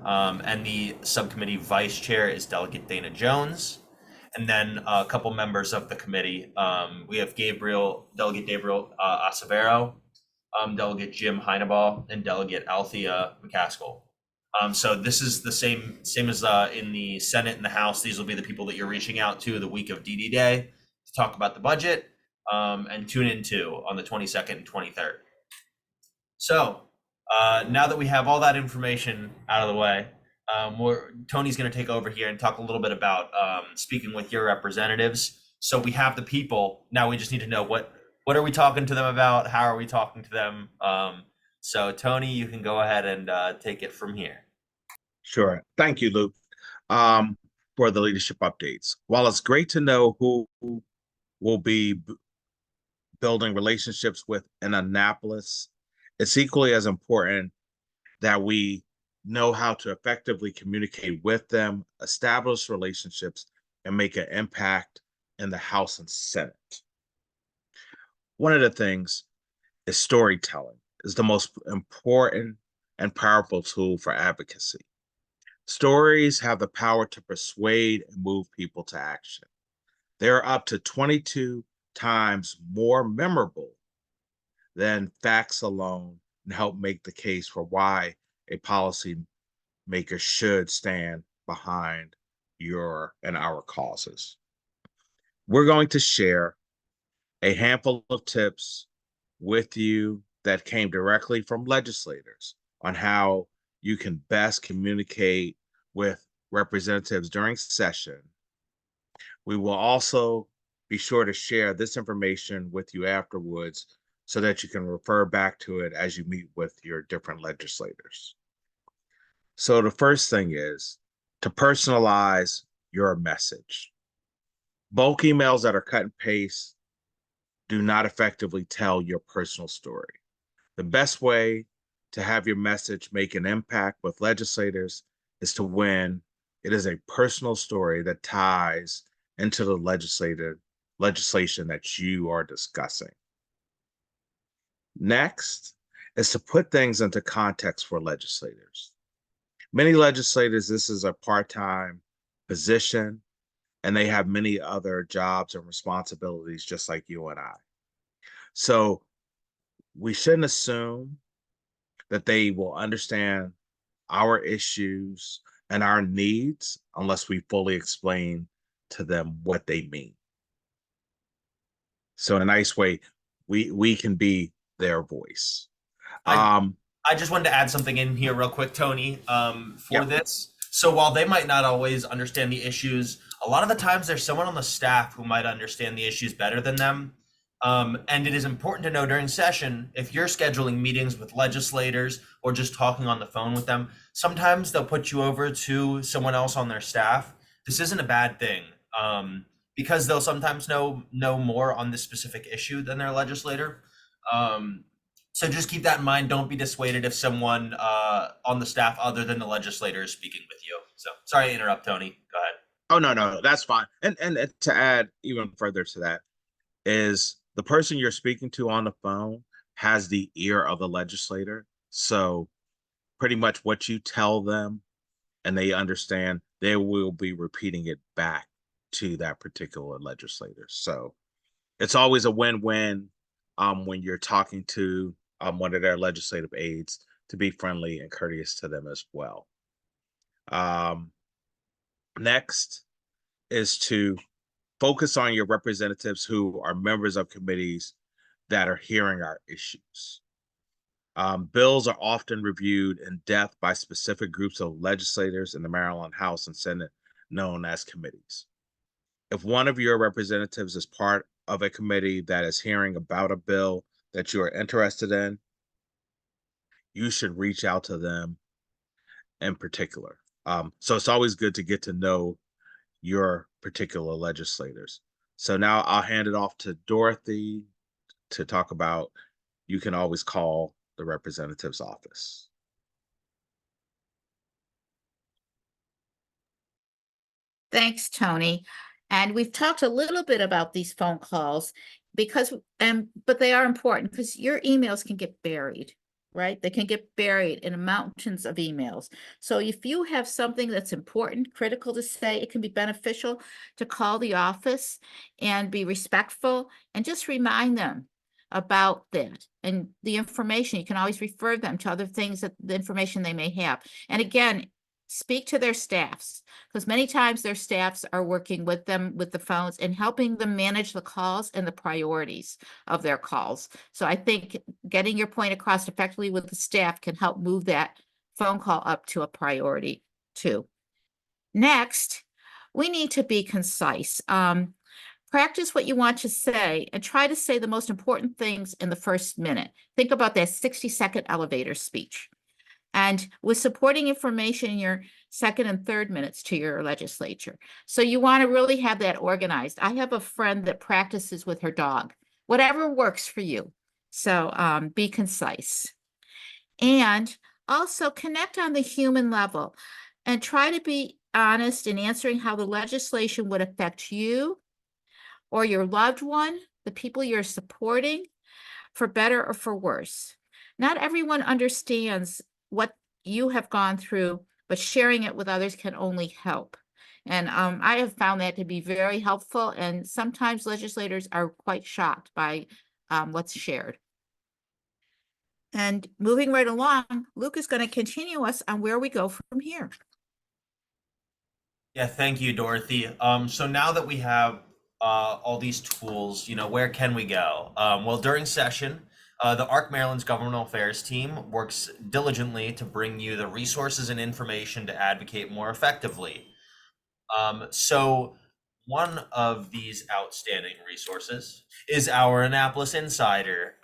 And the subcommittee vice chair is Delegate Dana Jones. And then a couple members of the committee. We have Delegate Gabriel Acevero, Delegate Jim Heinebaugh, and Delegate Althea McCaskill. So this is the same as in the Senate and the House. These will be the people that you're reaching out to the week of DD Day to talk about the budget, and tune into on the 22nd and 23rd. So now that we have all that information out of the way, Tony's going to take over here and talk a little bit about speaking with your representatives. So we have the people. Now we just need to know what are we talking to them about? How are we talking to them? So Tony, you can go ahead and take it from here. Sure. Thank you, Luke, for the leadership updates. While it's great to know who will be building relationships with in Annapolis, it's equally as important that we know how to effectively communicate with them, establish relationships, and make an impact in the House and Senate. One of the things is storytelling is the most important and powerful tool for advocacy. Stories have the power to persuade and move people to action. They're up to 22 times more memorable than facts alone and help make the case for why a policy maker should stand behind your and our causes. We're going to share a handful of tips with you that came directly from legislators on how you can best communicate with representatives during session. We will also be sure to share this information with you afterwards so that you can refer back to it as you meet with your different legislators. So the first thing is to personalize your message. Bulk emails that are cut and paste do not effectively tell your personal story. The best way to have your message make an impact with legislators is to when it is a personal story that ties into the legislation that you are discussing. Next is to put things into context for legislators. Many legislators, this is a part-time position, and they have many other jobs and responsibilities just like you and I. So we shouldn't assume that they will understand our issues and our needs unless we fully explain to them what they mean. So in a nice way, we can be their voice. I just wanted to add something in here real quick, Tony, for Yep. this. So while they might not always understand the issues, a lot of the times there's someone on the staff who might understand the issues better than them. And it is important to know during session, if you're scheduling meetings with legislators or just talking on the phone with them, sometimes they'll put you over to someone else on their staff. This isn't a bad thing, because they'll sometimes know more on this specific issue than their legislator. So just keep that in mind. Don't be dissuaded if someone on the staff other than the legislator is speaking with you. So sorry to interrupt, Tony. Go ahead. Oh, no, that's fine. And to add even further to that is the person you're speaking to on the phone has the ear of the legislator. So pretty much what you tell them and they understand, they will be repeating it back to that particular legislator. So it's always a win-win when you're talking to one of their legislative aides to be friendly and courteous to them as well. Next is to focus on your representatives who are members of committees that are hearing our issues. Bills are often reviewed in depth by specific groups of legislators in the Maryland House and Senate, known as committees. If one of your representatives is part of a committee that is hearing about a bill that you are interested in, you should reach out to them in particular. So it's always good to get to know your particular legislators. So now I'll hand it off to Dorothy to talk about, you can always call the representative's office. Thanks, Tony. And we've talked a little bit about these phone calls because, but they are important because your emails can get buried, right? They can get buried in mountains of emails. So if you have something that's important, critical to say, it can be beneficial to call the office and be respectful and just remind them about that and the information. You can always refer them to other things, that the information they may have. And again, speak to their staffs, because many times their staffs are working with them with the phones and helping them manage the calls and the priorities of their calls. So I think getting your point across effectively with the staff can help move that phone call up to a priority too. Next, we need to be concise. Practice what you want to say and try to say the most important things in the first minute. Think about that 60-second elevator speech. and with supporting information in your second and third minutes to your legislature. So you want to really have that organized. I have a friend that practices with her dog, whatever works for you. So be concise. And also connect on the human level and try to be honest in answering how the legislation would affect you or your loved one, the people you're supporting, for better or for worse. Not everyone understands what you have gone through, but sharing it with others can only help. And I have found that to be very helpful, and sometimes legislators are quite shocked by what's shared. And moving right along, Luke is going to continue us on where we go from here. Yeah, thank you, Dorothy. So now that we have all these tools, where can we go? Well, during session, the ARC Maryland's Governmental Affairs team works diligently to bring you the resources and information to advocate more effectively. So one of these outstanding resources is our Annapolis Insider.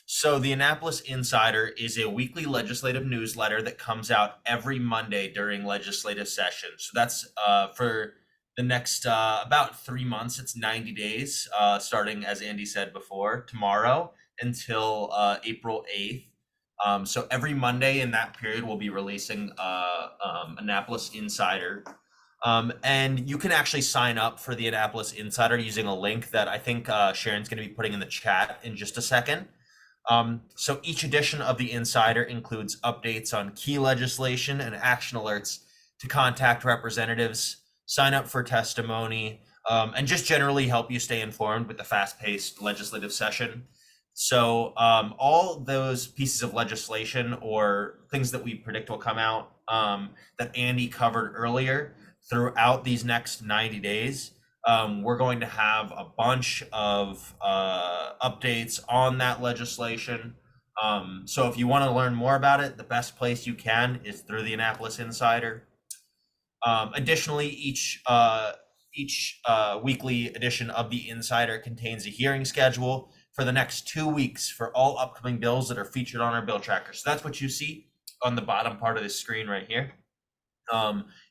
So the Annapolis Insider is a weekly legislative newsletter that comes out every Monday during legislative session. So that's for the next about 3 months. It's 90 days, starting, as Andy said before, tomorrow until April 8th. So every Monday in that period, we'll be releasing Annapolis Insider. And you can actually sign up for the Annapolis Insider using a link that I think Sharon's going to be putting in the chat in just a second. So each edition of the Insider includes updates on key legislation and action alerts to contact representatives, sign up for testimony, and just generally help you stay informed with the fast-paced legislative session. So all those pieces of legislation or things that we predict will come out that Andy covered earlier throughout these next 90 days, we're going to have a bunch of updates on that legislation. So if you want to learn more about it, the best place you can is through the Annapolis Insider. Additionally, each weekly edition of the Insider contains a hearing schedule for the next 2 weeks for all upcoming bills that are featured on our bill tracker. So that's what you see on the bottom part of this screen right here.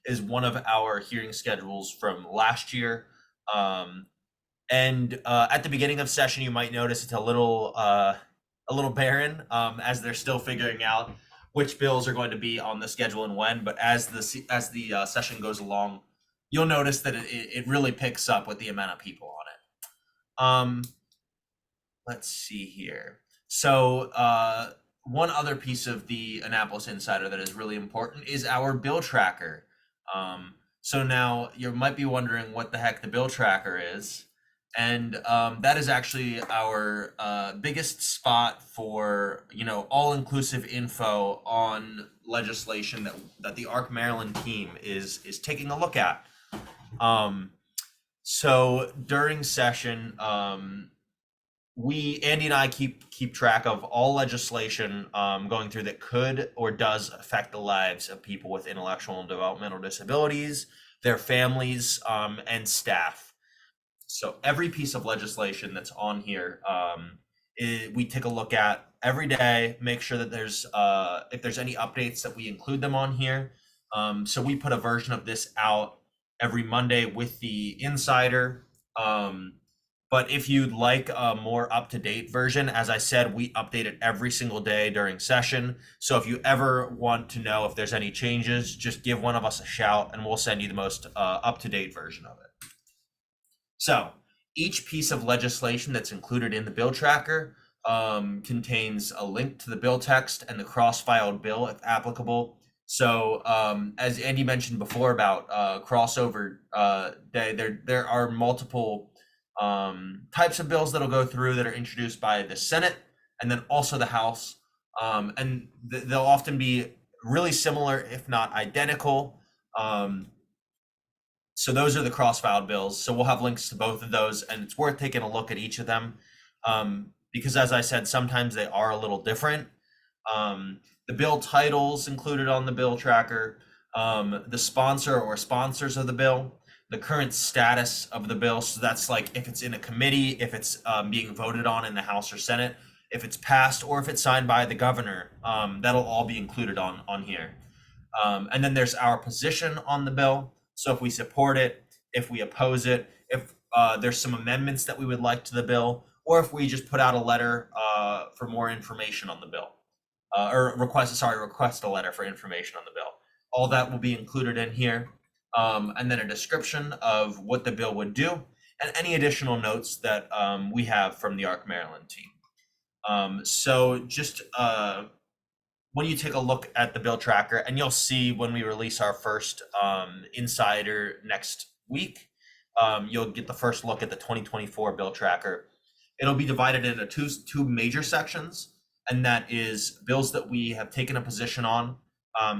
Is one of our hearing schedules from last year. And at the beginning of session, you might notice it's a little barren as they're still figuring out which bills are going to be on the schedule and when. But as the session goes along, you'll notice that it really picks up with the amount of people on it. Let's see here. So one other piece of the Annapolis Insider that is really important is our bill tracker. So now you might be wondering what the heck the bill tracker is. And that is actually our biggest spot for, all-inclusive info on legislation that the ARC Maryland team is taking a look at. So during session, Andy and I keep track of all legislation going through that could or does affect the lives of people with intellectual and developmental disabilities, their families, and staff. So every piece of legislation that's on here, we take a look at every day, make sure that if there's any updates that we include them on here. So we put a version of this out every Monday with the Insider. But if you'd like a more up-to-date version, as I said, we update it every single day during session. So if you ever want to know if there's any changes, just give one of us a shout and we'll send you the most up-to-date version of it. So each piece of legislation that's included in the bill tracker contains a link to the bill text and the cross-filed bill if applicable. So as Andy mentioned before about crossover day, there are multiple types of bills that'll go through that are introduced by the Senate and then also the House. And they'll often be really similar, if not identical. So those are the cross-filed bills. So we'll have links to both of those, and it's worth taking a look at each of them because, as I said, sometimes they are a little different. The bill titles included on the bill tracker, the sponsor or sponsors of the bill, the current status of the bill. So that's like if it's in a committee, if it's being voted on in the House or Senate, if it's passed, or if it's signed by the governor. That'll all be included on here. And then there's our position on the bill. So if we support it, if we oppose it, if there's some amendments that we would like to the bill, or if we just put out a letter for more information on the bill, or request a letter for information on the bill. All that will be included in here. And then a description of what the bill would do and any additional notes that we have from the ARC Maryland team. So just when you take a look at the bill tracker, and you'll see when we release our first insider next week, you'll get the first look at the 2024 bill tracker. It'll be divided into two major sections, and that is bills that we have taken a position on,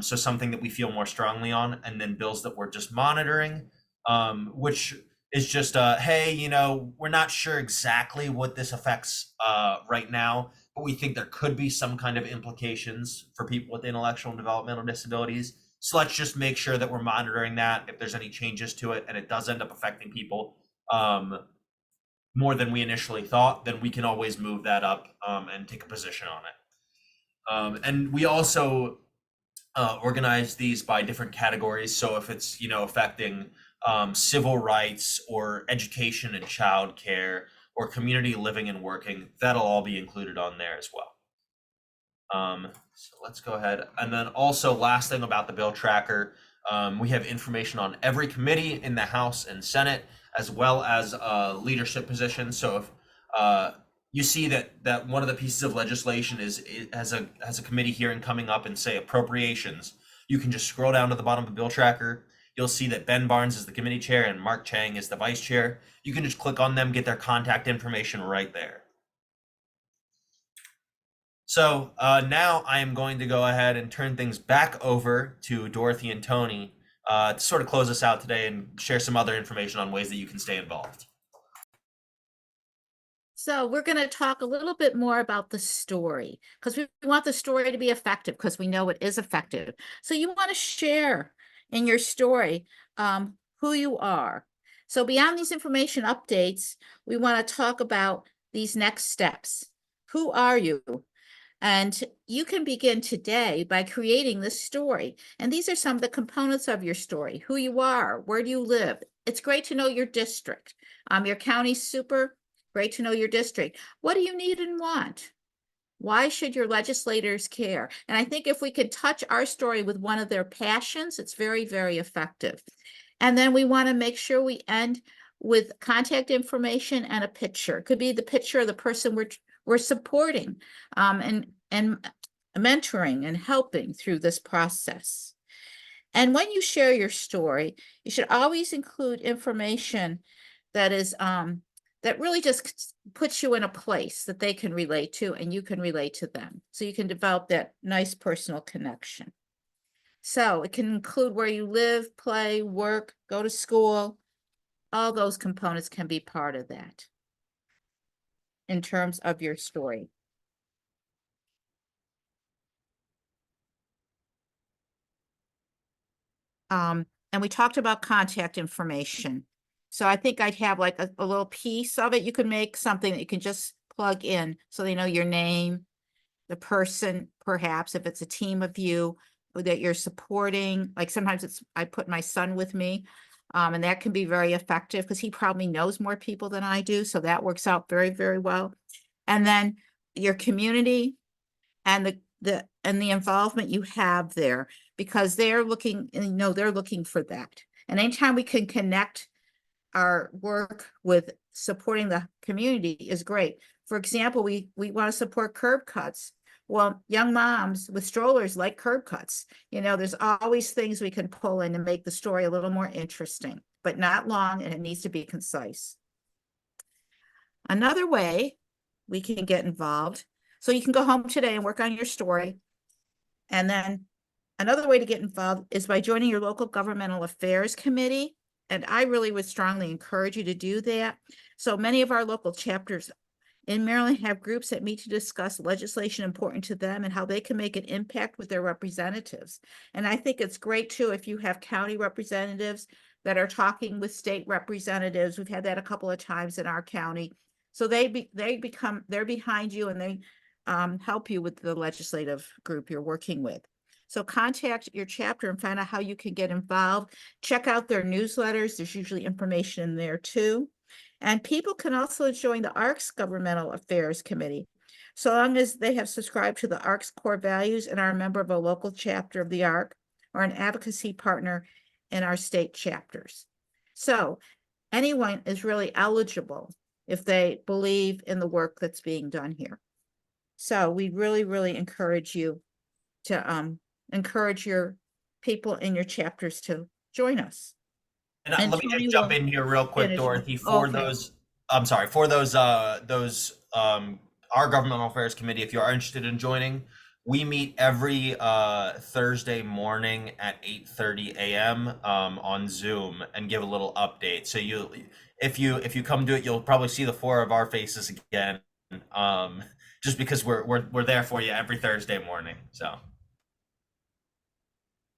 so something that we feel more strongly on, and then bills that we're just monitoring, which is just hey, you know, we're not sure exactly what this affects right now, but we think there could be some kind of implications for people with intellectual and developmental disabilities. So let's just make sure that we're monitoring that. If there's any changes to it and it does end up affecting people more than we initially thought, then we can always move that up and take a position on it. And we also organize these by different categories. So if it's, you know, affecting civil rights or education and childcare or community living and working, that'll all be included on there as well. So let's go ahead. And then also, last thing about the bill tracker, we have information on every committee in the House and Senate, as well as leadership positions. So if you see that one of the pieces of legislation has a committee hearing coming up and say appropriations, you can just scroll down to the bottom of the bill tracker. You'll see that Ben Barnes is the committee chair and Mark Chang is the vice chair. You can just click on them, get their contact information right there. So now I am going to go ahead and turn things back over to Dorothy and Tony to sort of close us out today and share some other information on ways that you can stay involved. So we're going to talk a little bit more about the story, because we want the story to be effective, because we know it is effective. So you want to share in your story who you are. So beyond these information updates, we want to talk about these next steps. Who are you? And you can begin today by creating this story. And these are some of the components of your story: who you are, where do you live. It's great to know your district. Your county's super. Great to know your district. What do you need and want? Why should your legislators care? And I think if we could touch our story with one of their passions, it's very, very effective. And then we want to make sure we end with contact information and a picture. It could be the picture of the person we're supporting and mentoring and helping through this process. And when you share your story, you should always include information that is that really just puts you in a place that they can relate to and you can relate to them. So you can develop that nice personal connection. So it can include where you live, play, work, go to school. All those components can be part of that in terms of your story. And we talked about contact information. So I think I'd have like a little piece of it. You can make something that you can just plug in so they know your name, the person, perhaps if it's a team of you that you're supporting. Like sometimes I put my son with me, and that can be very effective because he probably knows more people than I do. So that works out very, very well. And then your community and the involvement you have there, because they're looking, they're looking for that. And anytime we can connect our work with supporting the community is great. For example, we want to support curb cuts. Well, young moms with strollers like curb cuts. There's always things we can pull in to make the story a little more interesting, but not long, and it needs to be concise. Another way we can get involved, so you can go home today and work on your story. And then another way to get involved is by joining your local governmental affairs committee. And I really would strongly encourage you to do that. So many of our local chapters in Maryland have groups that meet to discuss legislation important to them and how they can make an impact with their representatives. And I think it's great too if you have county representatives that are talking with state representatives. We've had that a couple of times in our county. So they're behind you, and they help you with the legislative group you're working with. So contact your chapter and find out how you can get involved. Check out their newsletters. There's usually information in there too. And people can also join the ARC's Governmental Affairs Committee, so long as they have subscribed to the ARC's core values and are a member of a local chapter of the ARC or an advocacy partner in our state chapters. So anyone is really eligible if they believe in the work that's being done here. So we really, really encourage you to encourage your people in your chapters to join us. And And let me Tony just jump will in here real quick, finish. Dorothy, for Okay. those, I'm sorry, for those our governmental affairs committee, if you are interested in joining, we meet every Thursday morning at 8:30 a.m. On Zoom and give a little update. So if you come to it, you'll probably see the four of our faces again. Just because we're there for you every Thursday morning. So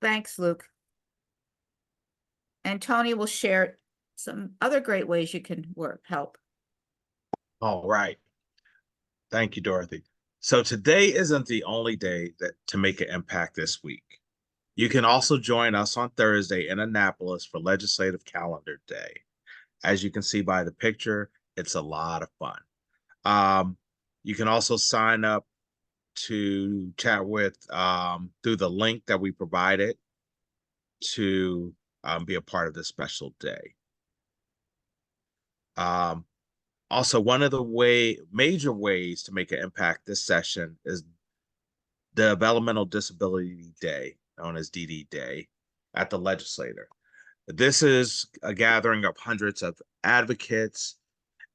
Thanks, Luke. And Tony will share some other great ways you can help. All right. Thank you, Dorothy. So today isn't the only day to make an impact this week. You can also join us on Thursday in Annapolis for Legislative Calendar Day. As you can see by the picture, it's a lot of fun. You can also sign up to chat with through the link that we provided to be a part of this special day. Also, one of the major ways to make an impact this session is the Developmental Disability Day, known as DD Day, at the legislature. This is a gathering of hundreds of advocates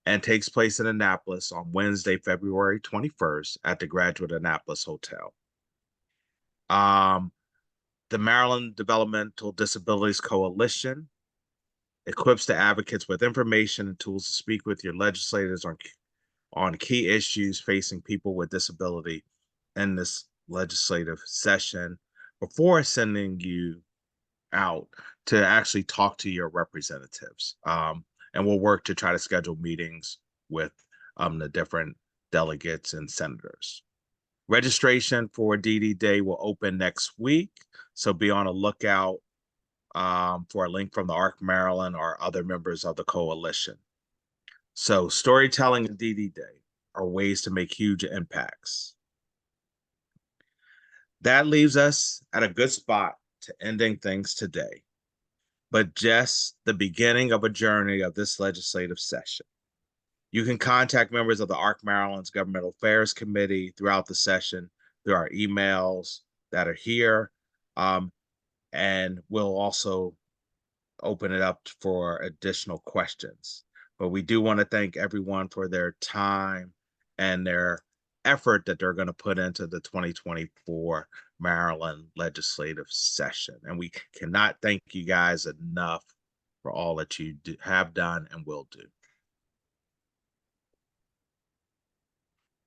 and takes place in Annapolis on Wednesday, February 21st at the Graduate Annapolis Hotel. The Maryland Developmental Disabilities Coalition equips the advocates with information and tools to speak with your legislators on key issues facing people with disability in this legislative session before sending you out to actually talk to your representatives. And we'll work to try to schedule meetings with the different delegates and senators. Registration for DD Day will open next week, so be on a lookout for a link from the ARC Maryland or other members of the coalition. So storytelling and DD Day are ways to make huge impacts. That leaves us at a good spot to ending things today, but just the beginning of a journey of this legislative session. You can contact members of the ARC Maryland's Governmental Affairs Committee throughout the session through our emails that are here. And we'll also open it up for additional questions. But we do want to thank everyone for their time and their effort that they're going to put into the 2024 Maryland legislative session. And we cannot thank you guys enough for all that you have done and will do.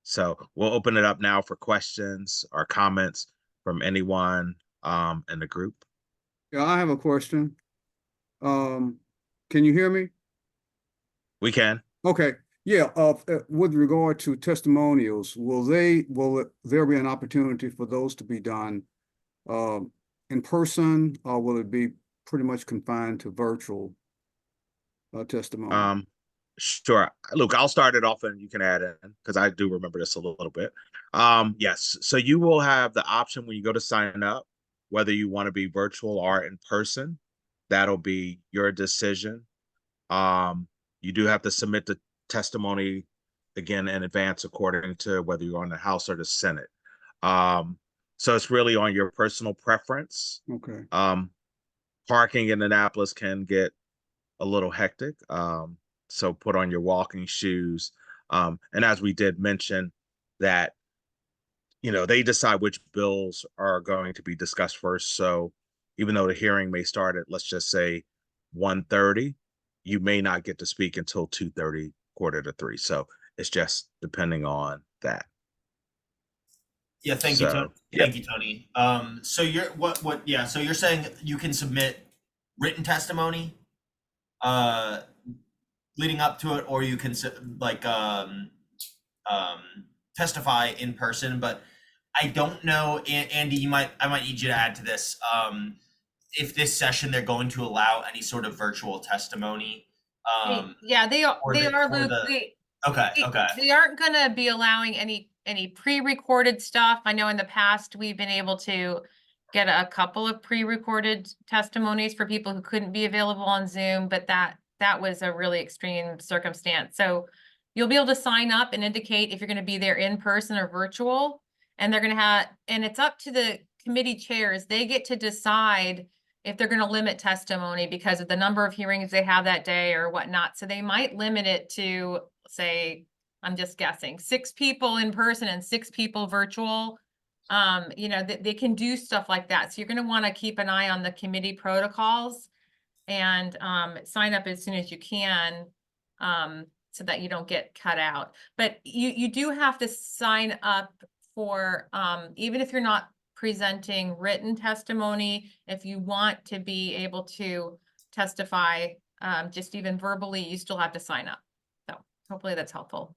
So we'll open it up now for questions or comments from anyone in the group. Yeah, I have a question. Can you hear me? We can. Okay. Yeah. With regard to testimonials, will there be an opportunity for those to be done in person, or will it be pretty much confined to virtual testimony? Sure. Luke, I'll start it off and you can add in because I do remember this a little bit. Yes. So you will have the option when you go to sign up, whether you want to be virtual or in person. That'll be your decision. You do have to submit the testimony again in advance according to whether you're on the House or the Senate. So it's really on your personal preference. Okay. Parking in Annapolis can get a little hectic. So put on your walking shoes. And as we did mention that, they decide which bills are going to be discussed first. So even though the hearing may start at, let's just say 1:30, you may not get to speak until 2:30, 2:45. So it's just depending on that. yeah, thank you, Tony. Thank you, Tony. So you're so you're saying you can submit written testimony leading up to it, or you can testify in person. But I don't know, Andy, I might need you to add to this. If this session they're going to allow any sort of virtual testimony. Yeah, they are, or they the- are, or Luke, the- Okay, okay. they aren't gonna be allowing any pre-recorded stuff. I know in the past, we've been able to get a couple of pre-recorded testimonies for people who couldn't be available on Zoom, but that was a really extreme circumstance. So you'll be able to sign up and indicate if you're gonna be there in person or virtual. And they're gonna and it's up to the committee chairs. They get to decide if they're gonna limit testimony because of the number of hearings they have that day or whatnot. So they might limit it to, say, I'm just guessing, 6 people in person and 6 people virtual. You know, they can do stuff like that. So you're gonna wanna keep an eye on the committee protocols and sign up as soon as you can, so that you don't get cut out. But you do have to sign up for, even if you're not presenting written testimony, if you want to be able to testify, just even verbally, you still have to sign up. So hopefully that's helpful.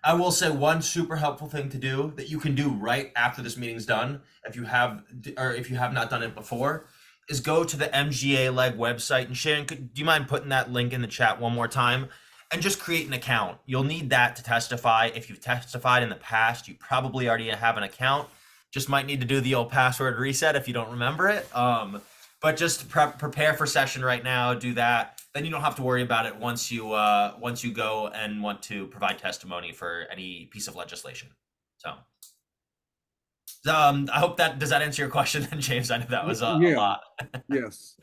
I will say one super helpful thing to do that you can do right after this meeting's done, if you have not done it before, is go to the MGA leg website. And Sharon, do you mind putting that link in the chat one more time? And just create an account. You'll need that to testify. If you've testified in the past, you probably already have an account. Just might need to do the old password reset if you don't remember it. But just prepare for session right now. Do that. Then you don't have to worry about it once you go and want to provide testimony for any piece of legislation. So, I hope does that answer your question, then, James? I know that was a lot. Yes.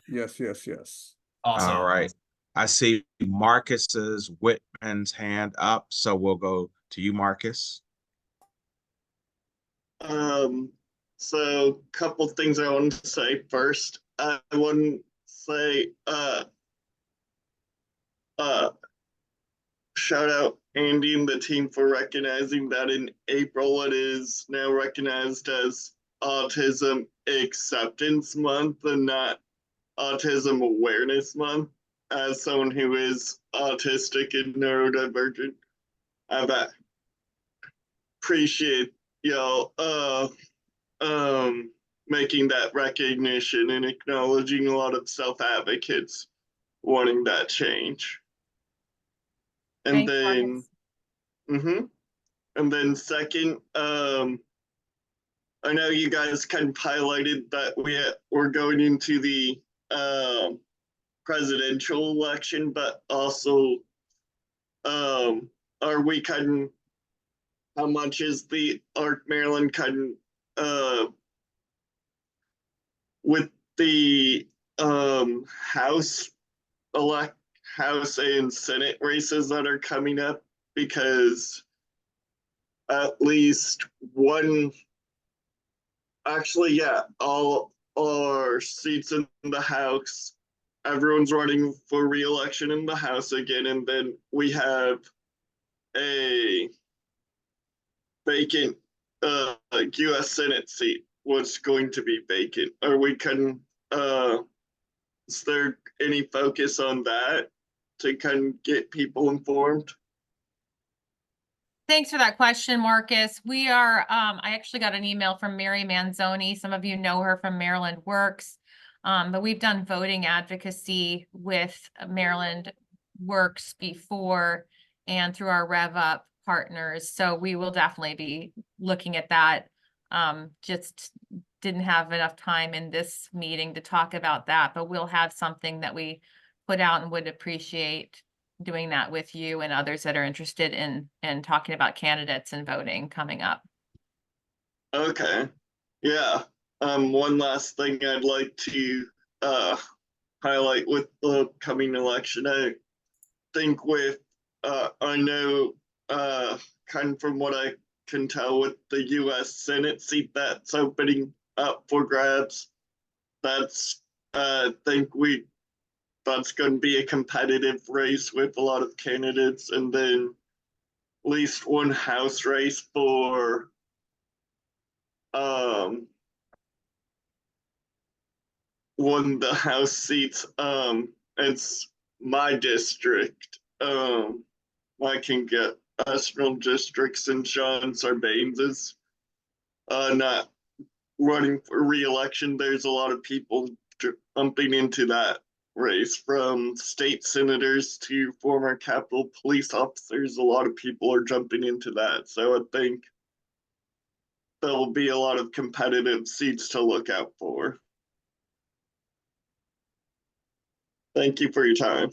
Awesome. All right. I see Marcus's Whitman's hand up, so we'll go to you, Marcus. So couple things I want to say first. I want to say, shout out Andy and the team for recognizing that in April it is now recognized as Autism Acceptance Month and not Autism Awareness Month. As someone who is autistic and neurodivergent, I appreciate y'all making that recognition and acknowledging a lot of self-advocates wanting that change. And Thanks, then Marcus. And then second, I know you guys kind of highlighted that we're going into the presidential election, but also are we kind of, how much is the ARC Maryland kind of with the House and Senate races that are coming up, because at least one, actually, yeah, all our seats in the House, everyone's running for re-election in the House again, and then we have a vacant U.S. Senate seat was going to be vacant. Are we is there any focus on that to kind of get people informed? Thanks for that question, Marcus. We are, I actually got an email from Mary Manzoni. Some of you know her from Maryland Works. But we've done voting advocacy with Maryland Works before and through our Rev Up partners. So we will definitely be looking at that. Just didn't have enough time in this meeting to talk about that, but we'll have something that we put out and would appreciate doing that with you and others that are interested in talking about candidates and voting coming up. Okay. Yeah. One last thing I'd like to highlight with the coming election. I think with I know kind of from what I can tell with the US Senate seat that's opening up for grabs, that's that's going to be a competitive race with a lot of candidates, and then at least one House race for one of the House seats. It's my district, I can get Astral Districts and Sean Sarbanes' not running for re-election. There's a lot of people jumping into that race, from state senators to former Capitol police officers. A lot of people are jumping into that. So I think there will be a lot of competitive seats to look out for. Thank you for your time.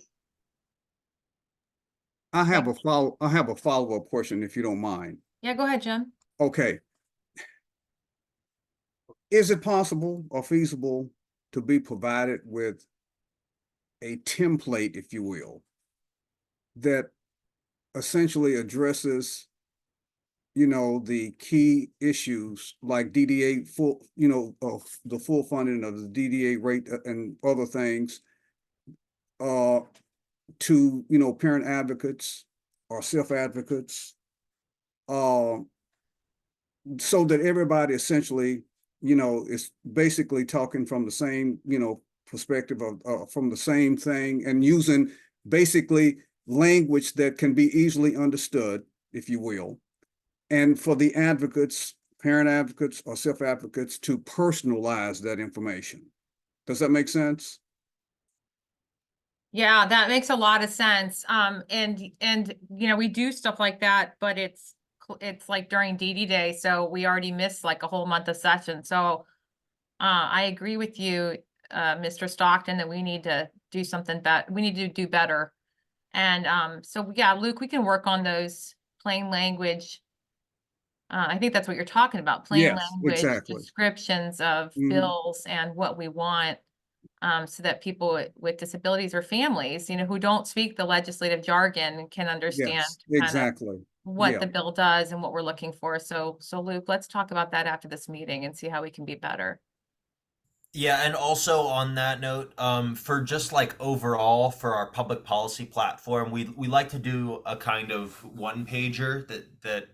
I have a follow-up question, if you don't mind. Yeah, go ahead, Jim. Okay. Is it possible or feasible to be provided with a template, if you will, that essentially addresses, the key issues like DDA full, the full funding of the DDA rate and other things, to, parent advocates or self-advocates, so that everybody essentially, is basically talking from the same, perspective of, from the same thing, and using basically language that can be easily understood, if you will, and for the advocates, parent advocates or self-advocates, to personalize that information. Does that make sense? Yeah, that makes a lot of sense. And we do stuff like that, but it's like during DD Day, so we already missed like a whole month of session. So I agree with you, Mr. Stockton, that we need to do something we need to do better. And so yeah, Luke, we can work on those plain language. I think that's what you're talking about, plain Yes, language exactly. descriptions of Mhm. bills and what we want. So that people with disabilities or families, who don't speak the legislative jargon can understand Yes, kind of exactly. what Yeah. the bill does and what we're looking for. So Luke, let's talk about that after this meeting and see how we can be better. Yeah, and also on that note, for just like overall for our public policy platform, we like to do a kind of one pager that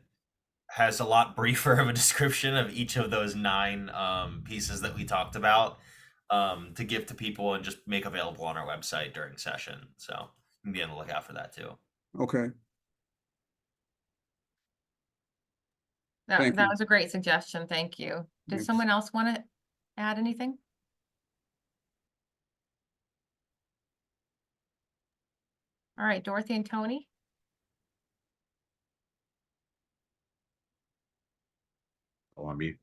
has a lot briefer of a description of each of those 9 pieces that we talked about, to give to people and just make available on our website during session. So you can be on the lookout for that too. Okay. That Thank you. was a great suggestion. Thank you. Does Yes. someone else want to add anything? All right, Dorothy and Tony. On mute.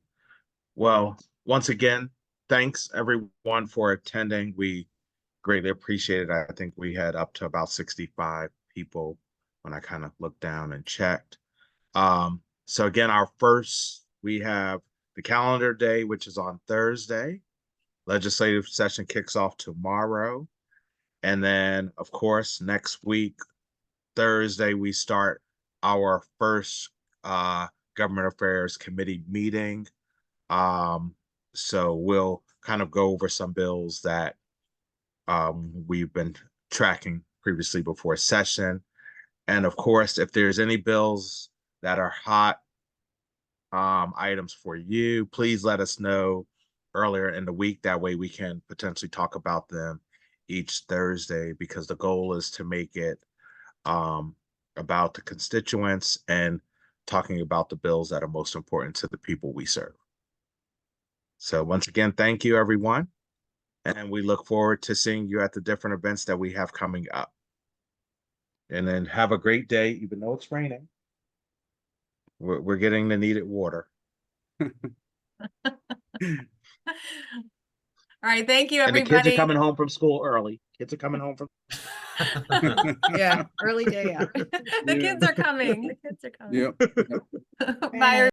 Well, once again, thanks everyone for attending. We greatly appreciate it. I think we had up to about 65 people when I kind of looked down and checked. So again, we have the calendar day, which is on Thursday. Legislative session kicks off tomorrow. And then, of course, next week, Thursday, we start our first government affairs committee meeting. So we'll kind of go over some bills that we've been tracking previously before session. And of course, if there's any bills that are hot items for you, please let us know earlier in the week. That way we can potentially talk about them each Thursday, because the goal is to make it about the constituents and talking about the bills that are most important to the people we serve. So once again, thank you, everyone. And we look forward to seeing you at the different events that we have coming up. And then have a great day, even though it's raining. We're getting the needed water. All right, thank you, And the everybody. kids are coming home from school early. Kids are coming home from. Yeah, early day out. The kids are coming. The kids are coming. Yep. Bye.